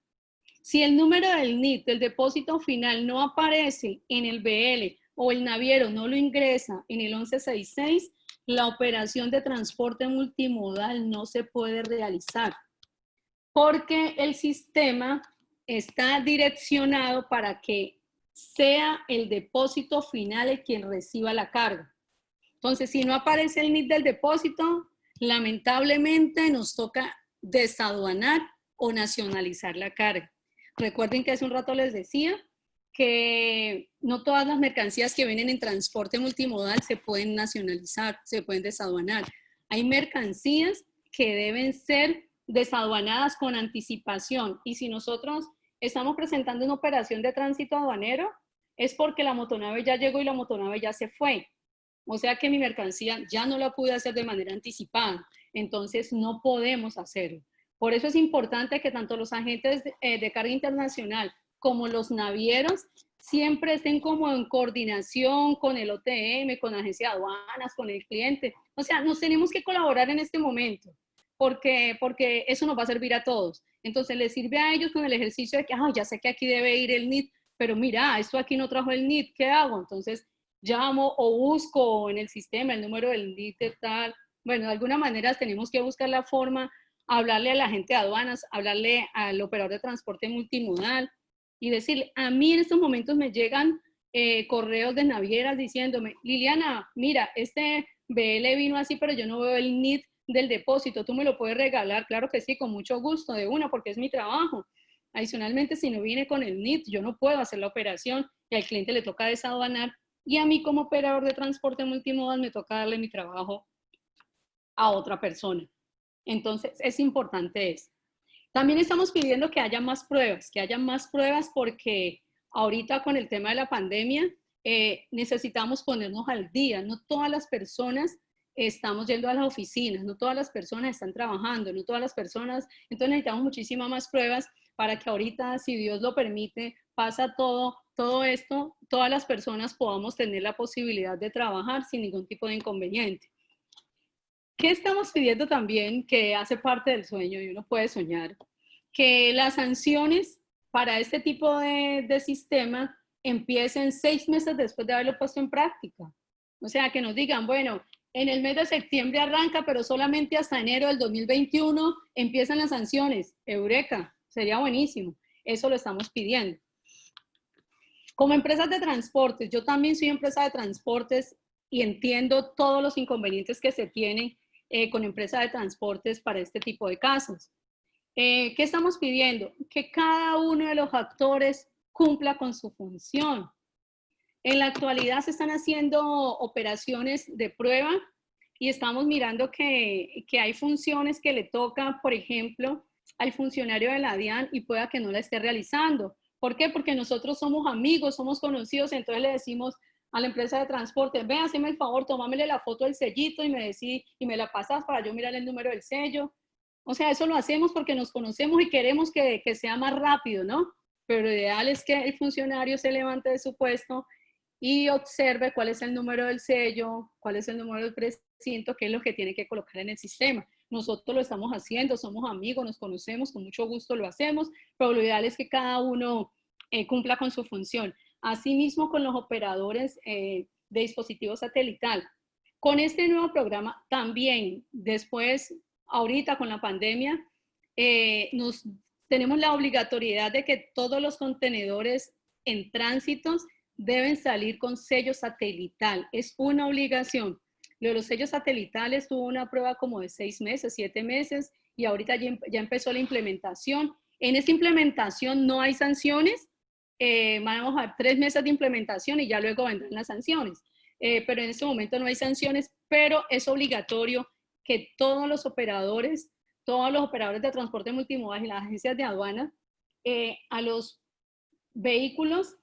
Si el número del NIT del depósito final no aparece en el BL o el naviero no lo ingresa en el 1166, la operación de transporte multimodal no se puede realizar, porque el sistema está direccionado para que sea el depósito final el quien reciba la carga. Entonces, si no aparece el NIT del depósito, lamentablemente nos toca desaduanar o nacionalizar la carga. Recuerden que hace un rato les decía que no todas las mercancías que vienen en transporte multimodal se pueden nacionalizar, se pueden desaduanar. Hay mercancías que deben ser desaduanadas con anticipación, y si nosotros estamos presentando una operación de tránsito aduanero, es porque la motonave ya llegó y la motonave ya se fue. O sea que mi mercancía ya no la pude hacer de manera anticipada, entonces no podemos hacerlo. Por eso es importante que tanto los agentes de carga internacional como los navieros siempre estén como en coordinación con el OTM, con la agencia de aduanas, con el cliente. O sea, nos tenemos que colaborar en este momento, porque eso nos va a servir a todos. Entonces les sirve a ellos con el ejercicio de que, ya sé que aquí debe ir el NIT, pero mira, esto aquí no trajo el NIT, ¿qué hago? Entonces llamo o busco en el sistema el número del NIT de tal. Bueno, de alguna manera tenemos que buscar la forma, hablarle a la gente de aduanas, hablarle al operador de transporte multimodal y decirle, a mí en estos momentos me llegan correos de navieras diciéndome, Liliana, mira, este BL vino así, pero yo no veo el NIT del depósito, ¿tú me lo puedes regalar? Claro que sí, con mucho gusto, de una, porque es mi trabajo. Adicionalmente, si no viene con el NIT, yo no puedo hacer la operación y al cliente le toca desaduanar, y a mí como operador de transporte multimodal me toca darle mi trabajo a otra persona. Entonces, es importante eso. También estamos pidiendo que haya más pruebas porque ahorita con el tema de la pandemia necesitamos ponernos al día. No todas las personas estamos yendo a las oficinas, no todas las personas están trabajando, no todas las personas, entonces necesitamos muchísimas más pruebas para que ahorita, si Dios lo permite, pasa todo esto, todas las personas podamos tener la posibilidad de trabajar sin ningún tipo de inconveniente. ¿Qué estamos pidiendo también? Que hace parte del sueño y uno puede soñar, que las sanciones para este tipo de sistema empiecen 6 meses después de haberlo puesto en práctica. O sea, que nos digan, bueno, en el mes de septiembre arranca, pero solamente hasta enero del 2021 empiezan las sanciones. Eureka, sería buenísimo. Eso lo estamos pidiendo. Como empresas de transportes, yo también soy empresa de transportes y entiendo todos los inconvenientes que se tienen con empresas de transportes para este tipo de casos. ¿Qué estamos pidiendo? Que cada uno de los actores cumpla con su función. En la actualidad se están haciendo operaciones de prueba y estamos mirando que hay funciones que le tocan, por ejemplo, al funcionario de la DIAN y pueda que no la esté realizando. ¿Por qué? Porque nosotros somos amigos, somos conocidos, entonces le decimos a la empresa de transporte, ve, hazme el favor, tomámele la foto del sellito y me la pasas para yo mirar el número del sello. O sea, eso lo hacemos porque nos conocemos y queremos que sea más rápido, ¿no? Pero lo ideal es que el funcionario se levante de su puesto y observe cuál es el número del sello, cuál es el número del precinto, qué es lo que tiene que colocar en el sistema. Nosotros lo estamos haciendo, somos amigos, nos conocemos, con mucho gusto lo hacemos, pero lo ideal es que cada uno cumpla con su función. Asimismo, con los operadores de dispositivos satelital. Con este nuevo programa también, después, ahorita con la pandemia, tenemos la obligatoriedad de que todos los contenedores en tránsitos deben salir con sello satelital. Es una obligación. Lo de los sellos satelitales tuvo una prueba como de 6 meses, 7 meses, y ahorita ya empezó la implementación. En esta implementación no hay sanciones. Vamos a ver 3 meses de implementación y ya luego vendrán las sanciones. Pero en este momento no hay sanciones, pero es obligatorio que todos los operadores de transporte multimodal y las agencias de aduana, a los vehículos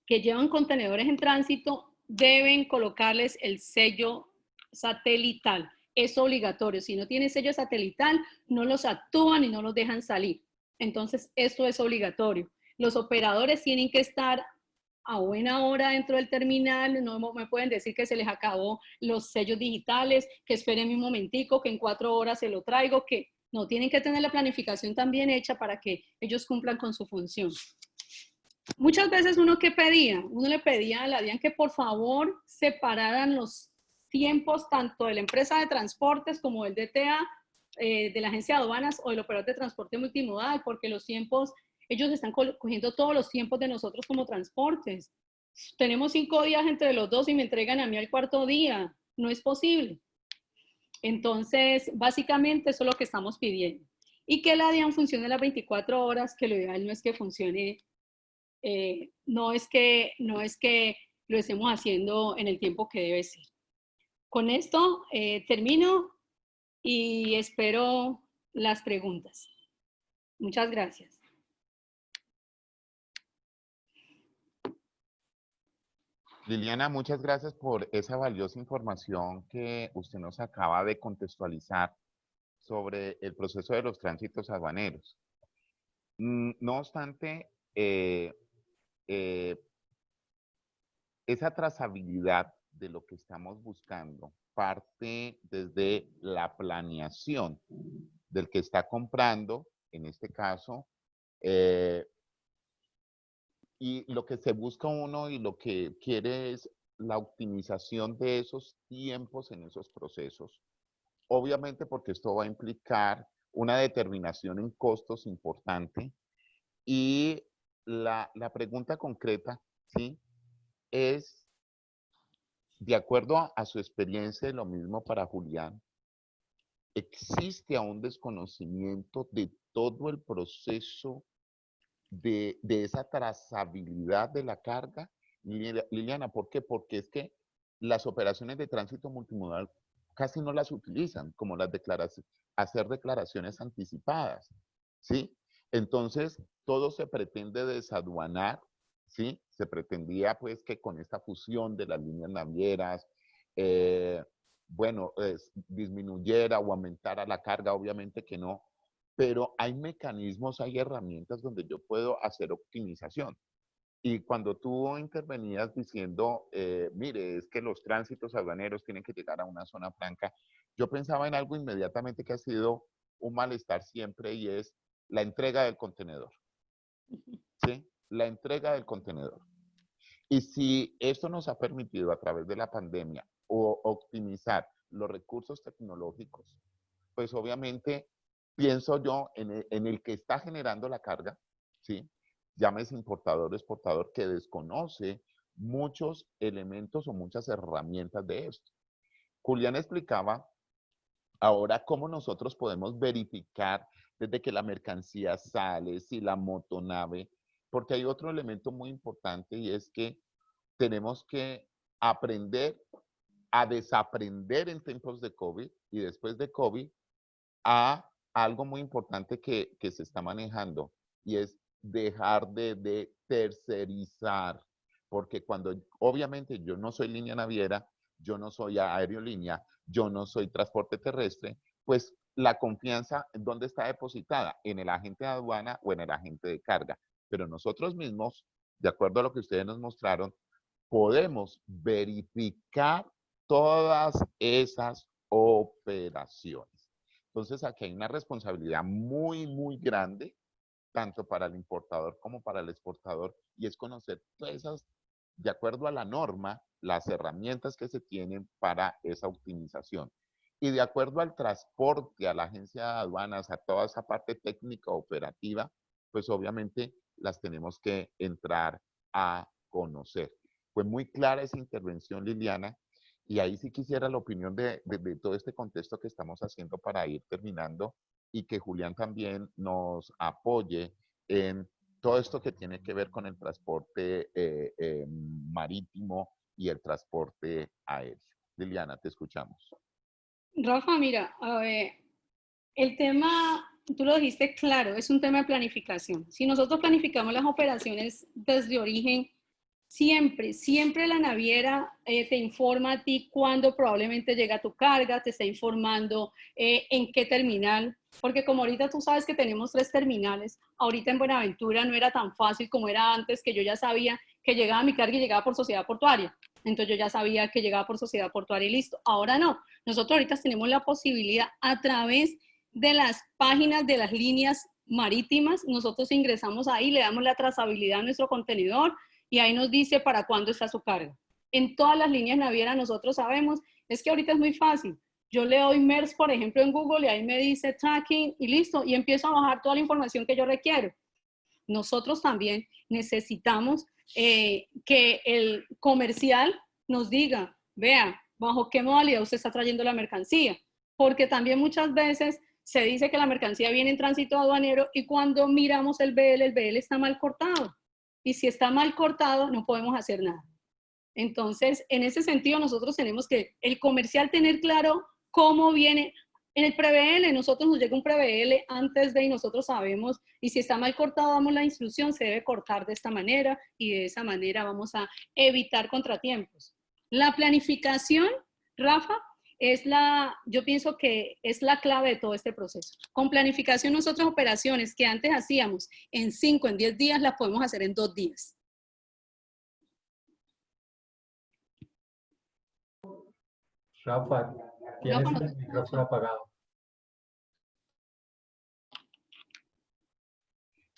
que llevan contenedores en tránsito deben colocarles el sello satelital. Es obligatorio. Si no tiene sello satelital, no los actúan y no los dejan salir. Entonces, esto es obligatorio. Los operadores tienen que estar a buena hora dentro del terminal. No me pueden decir que se les acabó los sellos digitales, que esperen un momentico, que en 4 horas se lo traigo, que no, tienen que tener la planificación también hecha para que ellos cumplan con su función. Muchas veces uno le pedía a la DIAN que por favor separaran los tiempos tanto de la empresa de transportes como del DTA, de la agencia de aduanas o del operador de transporte multimodal, porque los tiempos, ellos están cogiendo todos los tiempos de nosotros como transportes. Tenemos 5 días entre los dos y me entregan a mí al 4.º día. No es posible. Entonces, básicamente eso es lo que estamos pidiendo. Y que la DIAN funcione las 24 horas, que lo ideal no es que funcione, no es que lo estemos haciendo en el tiempo que debe ser. Con esto termino y espero las preguntas. Muchas gracias. Liliana, muchas gracias por esa valiosa información que usted nos acaba de contextualizar sobre el proceso de los tránsitos aduaneros. No obstante, esa trazabilidad de lo que estamos buscando parte desde la planeación del que está comprando, en este caso, y lo que se busca uno y lo que quiere es la optimización de esos tiempos en esos procesos. Obviamente porque esto va a implicar una determinación en costos importante. Y la pregunta concreta, ¿sí?, es, de acuerdo a su experiencia, lo mismo para Julián, ¿existe aún desconocimiento de todo el proceso de esa trazabilidad de la carga? Liliana, ¿por qué? Porque es que las operaciones de tránsito multimodal casi no las utilizan, como las hacer declaraciones anticipadas, ¿sí? Entonces, todo se pretende desaduanar, ¿sí? Se pretendía, pues, que con esta fusión de las líneas navieras, bueno, disminuyera o aumentara la carga, obviamente que no, pero hay mecanismos, hay herramientas donde yo puedo hacer optimización. Y cuando tú intervenías diciendo, mire, es que los tránsitos aduaneros tienen que llegar a una zona franca, yo pensaba en algo inmediatamente que ha sido un malestar siempre, y es la entrega del contenedor. ¿Sí? La entrega del contenedor. Y si esto nos ha permitido a través de la pandemia optimizar los recursos tecnológicos, pues obviamente pienso yo en el que está generando la carga, ¿sí? Llámese importador o exportador, que desconoce muchos elementos o muchas herramientas de esto. Julián explicaba ahora cómo nosotros podemos verificar desde que la mercancía sale, si la motonave, porque hay otro elemento muy importante, y es que tenemos que aprender a desaprender en tiempos de COVID y después de COVID a algo muy importante que se está manejando, y es dejar de tercerizar, porque cuando obviamente yo no soy línea naviera, yo no soy aerolínea, yo no soy transporte terrestre, pues la confianza, ¿dónde está depositada? En el agente de aduana o en el agente de carga. Pero nosotros mismos, de acuerdo a lo que ustedes nos mostraron, podemos verificar todas esas operaciones. Entonces, aquí hay una responsabilidad muy, muy grande, tanto para el importador como para el exportador, y es conocer todas esas, de acuerdo a la norma, las herramientas que se tienen para esa optimización. Y de acuerdo al transporte, a la agencia de aduanas, a toda esa parte técnica operativa, pues obviamente las tenemos que entrar a conocer. Fue muy clara esa intervención, Liliana, y ahí sí quisiera la opinión de todo este contexto que estamos haciendo para ir terminando y que Julián también nos apoye en todo esto que tiene que ver con el transporte marítimo y el transporte aéreo. Liliana, te escuchamos. Rafa, mira, a ver, el tema, tú lo dijiste claro, es un tema de planificación. Si nosotros planificamos las operaciones desde origen, siempre la naviera te informa a ti cuándo probablemente llega tu carga, te está informando en qué terminal, porque como ahorita tú sabes que tenemos 3 terminales, ahorita en Buenaventura no era tan fácil como era antes, que yo ya sabía que llegaba mi carga y llegaba por sociedad portuaria. Entonces yo ya sabía que llegaba por sociedad portuaria y listo. Ahora no. Nosotros ahorita tenemos la posibilidad a través de las páginas de las líneas marítimas, nosotros ingresamos ahí, le damos la trazabilidad a nuestro contenedor y ahí nos dice para cuándo está su carga. En todas las líneas navieras nosotros sabemos, es que ahorita es muy fácil. Yo le doy MERS, por ejemplo, en Google y ahí me dice tracking y listo, y empiezo a bajar toda la información que yo requiero. Nosotros también necesitamos que el comercial nos diga, vea, bajo qué modalidad usted está trayendo la mercancía, porque también muchas veces se dice que la mercancía viene en tránsito aduanero y cuando miramos el BL está mal cortado. Y si está mal cortado, no podemos hacer nada. Entonces, en ese sentido, nosotros tenemos que el comercial tener claro cómo viene. En el pre-BL, nosotros nos llega un pre-BL antes de y nosotros sabemos, y si está mal cortado, damos la instrucción, se debe cortar de esta manera y de esa manera vamos a evitar contratiempos. La planificación, Rafa, yo pienso que es la clave de todo este proceso. Con planificación, nosotros operaciones que antes hacíamos en 5, en 10 días, las podemos hacer en 2 días. Rafa, tienes el micrófono apagado.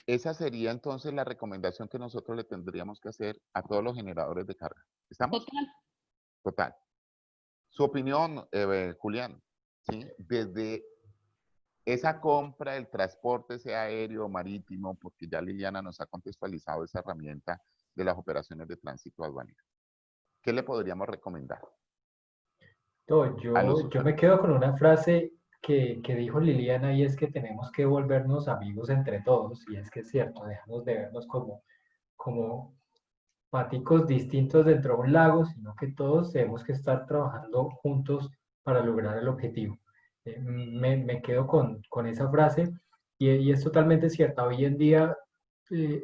Esa sería entonces la recomendación que nosotros le tendríamos que hacer a todos los generadores de carga. ¿Estamos? Total. Total. Su opinión, Julián, ¿sí? Desde esa compra, el transporte, sea aéreo o marítimo, porque ya Liliana nos ha contextualizado esa herramienta de las operaciones de tránsito aduanero. ¿Qué le podríamos recomendar? Yo me quedo con una frase que dijo Liliana y es que tenemos que volvernos amigos entre todos, y es que es cierto, dejamos de vernos como paticos distintos dentro de un lago, sino que todos tenemos que estar trabajando juntos para lograr el objetivo. Me quedo con esa frase y es totalmente cierta. Hoy en día eh,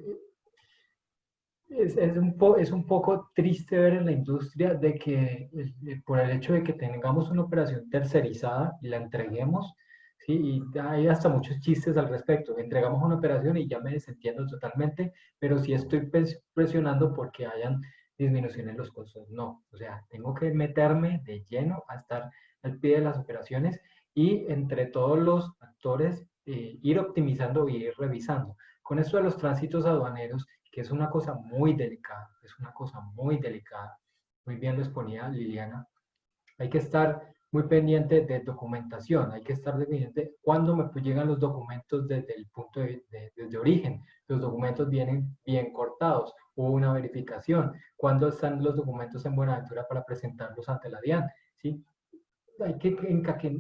es un poco triste ver en la industria de que por el hecho de que tengamos una operación tercerizada y la entreguemos, ¿sí? Y hay hasta muchos chistes al respecto. Entregamos una operación y ya me desentiendo totalmente, pero sí estoy presionando porque hayan disminuciones en los costos. No, o sea, tengo que meterme de lleno a estar al pie de las operaciones y entre todos los actores ir optimizando y ir revisando. Con esto de los tránsitos aduaneros, que es una cosa muy delicada, es una cosa muy delicada. Muy bien lo exponía Liliana. Hay que estar muy pendiente de documentación, hay que estar pendiente cuando me llegan los documentos desde el punto desde origen. Los documentos vienen bien cortados, hubo una verificación, cuando están los documentos en Buenaventura para presentarlos ante la DIAN, ¿sí? Hay que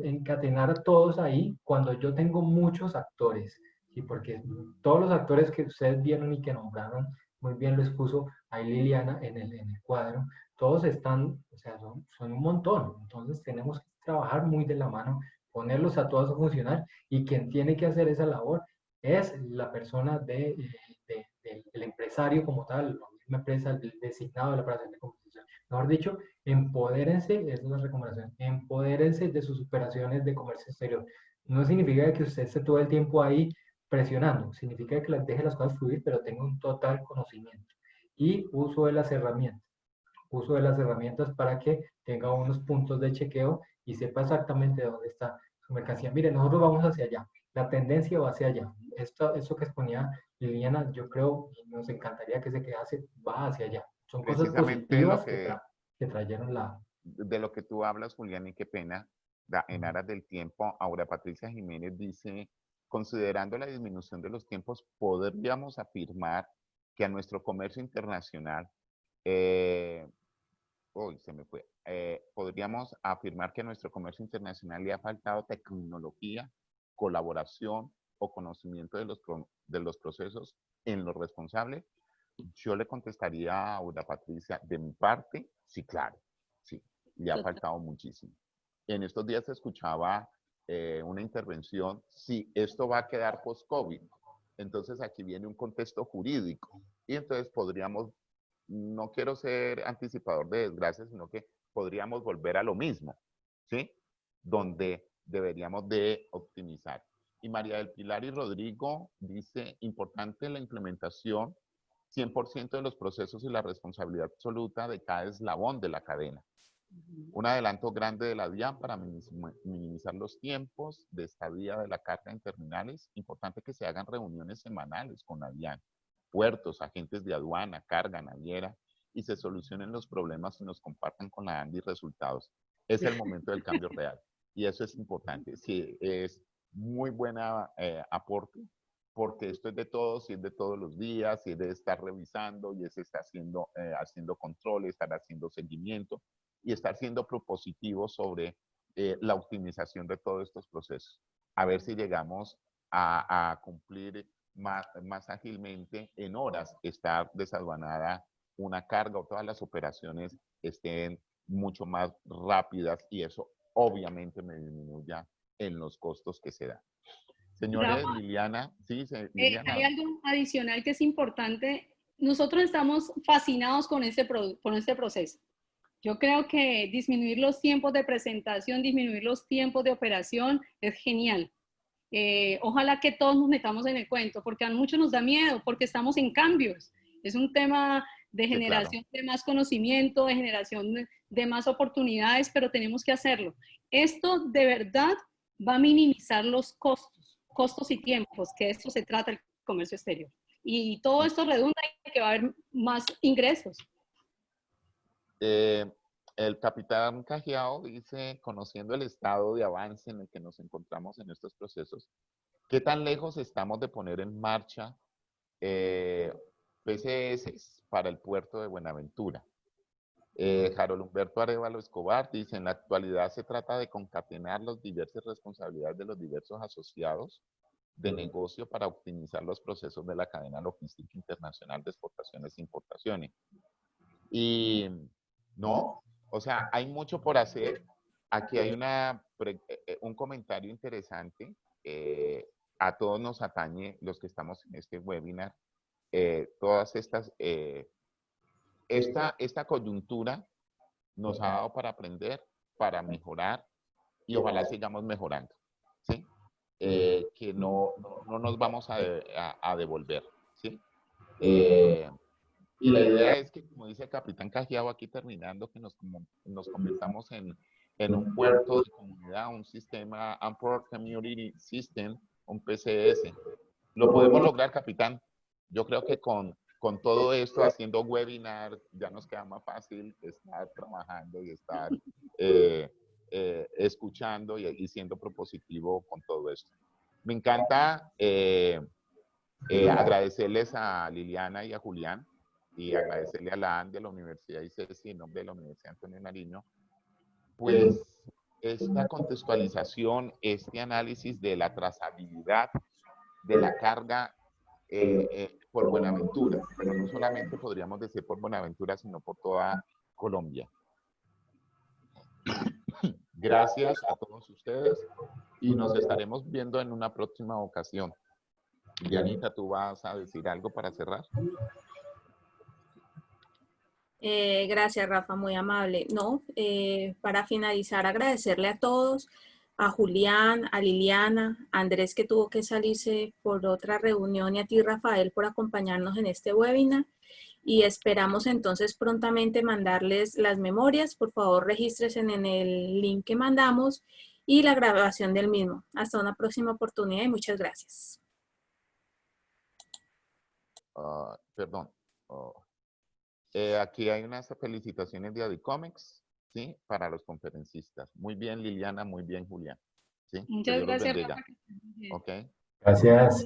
encatenar a todos ahí cuando yo tengo muchos actores, ¿sí? Porque todos los actores que ustedes vieron y que nombraron, muy bien lo expuso ahí Liliana en el cuadro, todos están, o sea, son un montón, entonces tenemos que trabajar muy de la mano, ponerlos a todos a funcionar y quien tiene que hacer esa labor es la persona del empresario como tal, la misma empresa, el designado de la operación de compensación. Mejor dicho, empodérense, esa es la recomendación, empodérense de sus operaciones de comercio exterior. No significa que usted esté todo el tiempo ahí presionando, significa que deje las cosas fluir, pero tenga un total conocimiento y uso de las herramientas para que tenga unos puntos de chequeo y sepa exactamente dónde está su mercancía. Mire, nosotros vamos hacia allá, la tendencia va hacia allá. Esto que exponía Liliana, yo creo, y nos encantaría que se quedase, va hacia allá. Son cosas Precisamente positivas que trajeron de lo que tú hablas, Julián, y qué pena, en aras del tiempo, Aura Patricia Jiménez dice, considerando la disminución de los tiempos, podríamos afirmar que a nuestro comercio internacional Uy, se me fue. Podríamos afirmar que a nuestro comercio internacional le ha faltado tecnología, colaboración o conocimiento de los procesos en lo responsable. Yo le contestaría a Aura Patricia, de mi parte, sí, claro, sí, le ha faltado muchísimo. En estos días escuchaba una intervención, si esto va a quedar post-COVID, entonces aquí viene un contexto jurídico y entonces podríamos, no quiero ser anticipador de desgracias, sino que podríamos volver a lo mismo, ¿sí? Donde deberíamos de optimizar. Y María del Pilar y Rodrigo dice, importante la implementación 100% de los procesos y la responsabilidad absoluta de cada eslabón de la cadena. Un adelanto grande de la DIAN para minimizar los tiempos de estadía de la carga en terminales. Importante que se hagan reuniones semanales con la DIAN, puertos, agentes de aduana, carga, naviera, y se solucionen los problemas y nos compartan con la ANDI resultados. Es el momento del cambio real. Y eso es importante. Sí, es muy buena aporte, porque esto es de todos, y es de todos los días, y es de estar revisando, y es estar haciendo control, estar haciendo seguimiento, y estar siendo propositivo sobre la optimización de todos estos procesos. A ver si llegamos a cumplir más ágilmente en horas, estar desaduanada una carga o todas las operaciones estén mucho más rápidas y eso obviamente me disminuya en los costos que se dan. Señores, Rafa, Liliana, sí, Liliana. hay algo adicional que es importante. Nosotros estamos fascinados con este proceso. Yo creo que disminuir los tiempos de presentación, disminuir los tiempos de operación es genial. Ojalá que todos nos metamos en el cuento, porque a muchos nos da miedo, porque estamos en cambios. Es un tema de generación de más conocimiento, de generación de más oportunidades, pero tenemos que hacerlo. Esto de verdad va a minimizar los costos y tiempos, que de esto se trata el comercio exterior. Y todo esto redunda en que va a haber más ingresos. El capitán Cajiao dice, conociendo el estado de avance en el que nos encontramos en estos procesos, ¿qué tan lejos estamos de poner en marcha PCS para el puerto de Buenaventura? Harold Humberto Arevalo Escobar dice, en la actualidad se trata de concatenar las diversas responsabilidades de los diversos asociados de negocio para optimizar los procesos de la cadena logística internacional de exportaciones e importaciones. Y no, o sea, hay mucho por hacer. Aquí hay un comentario interesante. A todos nos atañe, los que estamos en este webinar, todas estas, esta coyuntura nos ha dado para aprender, para mejorar y ojalá sigamos mejorando, ¿sí? Que no nos vamos a devolver, ¿sí? Y la idea es que, como dice el capitán Cajiao aquí terminando, que nos convirtamos en un puerto de comunidad, un sistema, un Port Community System, un PCS. Lo podemos lograr, capitán. Yo creo que con todo esto, haciendo webinar, ya nos queda más fácil estar trabajando y estar escuchando y siendo propositivo con todo esto. Me encanta agradecerles a Liliana y a Julián y agradecerle a la ANDI, a la Universidad ICESI, en nombre de la Universidad Antonio Nariño, pues esta contextualización, este análisis de la trazabilidad de la carga por Buenaventura, pero no solamente podríamos decir por Buenaventura, sino por toda Colombia. Gracias a todos ustedes y nos estaremos viendo en una próxima ocasión. Dianita, ¿tú vas a decir algo para cerrar? Gracias, Rafa, muy amable. No, para finalizar, agradecerle a todos, a Julián, a Liliana, a Andrés que tuvo que salirse por otra reunión y a ti, Rafael, por acompañarnos en este webinar. Y esperamos entonces prontamente mandarles las memorias. Por favor, regístrense en el link que mandamos y la grabación del mismo. Hasta una próxima oportunidad y muchas gracias. Perdón. Aquí hay unas felicitaciones de Adicomics, ¿sí? Para los conferencistas. Muy bien, Liliana, muy bien, Julián. ¿Sí? Muchas gracias, Rafa. Ok. Gracias.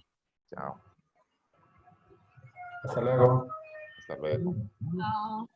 Chao. Hasta luego. Hasta luego. Chao.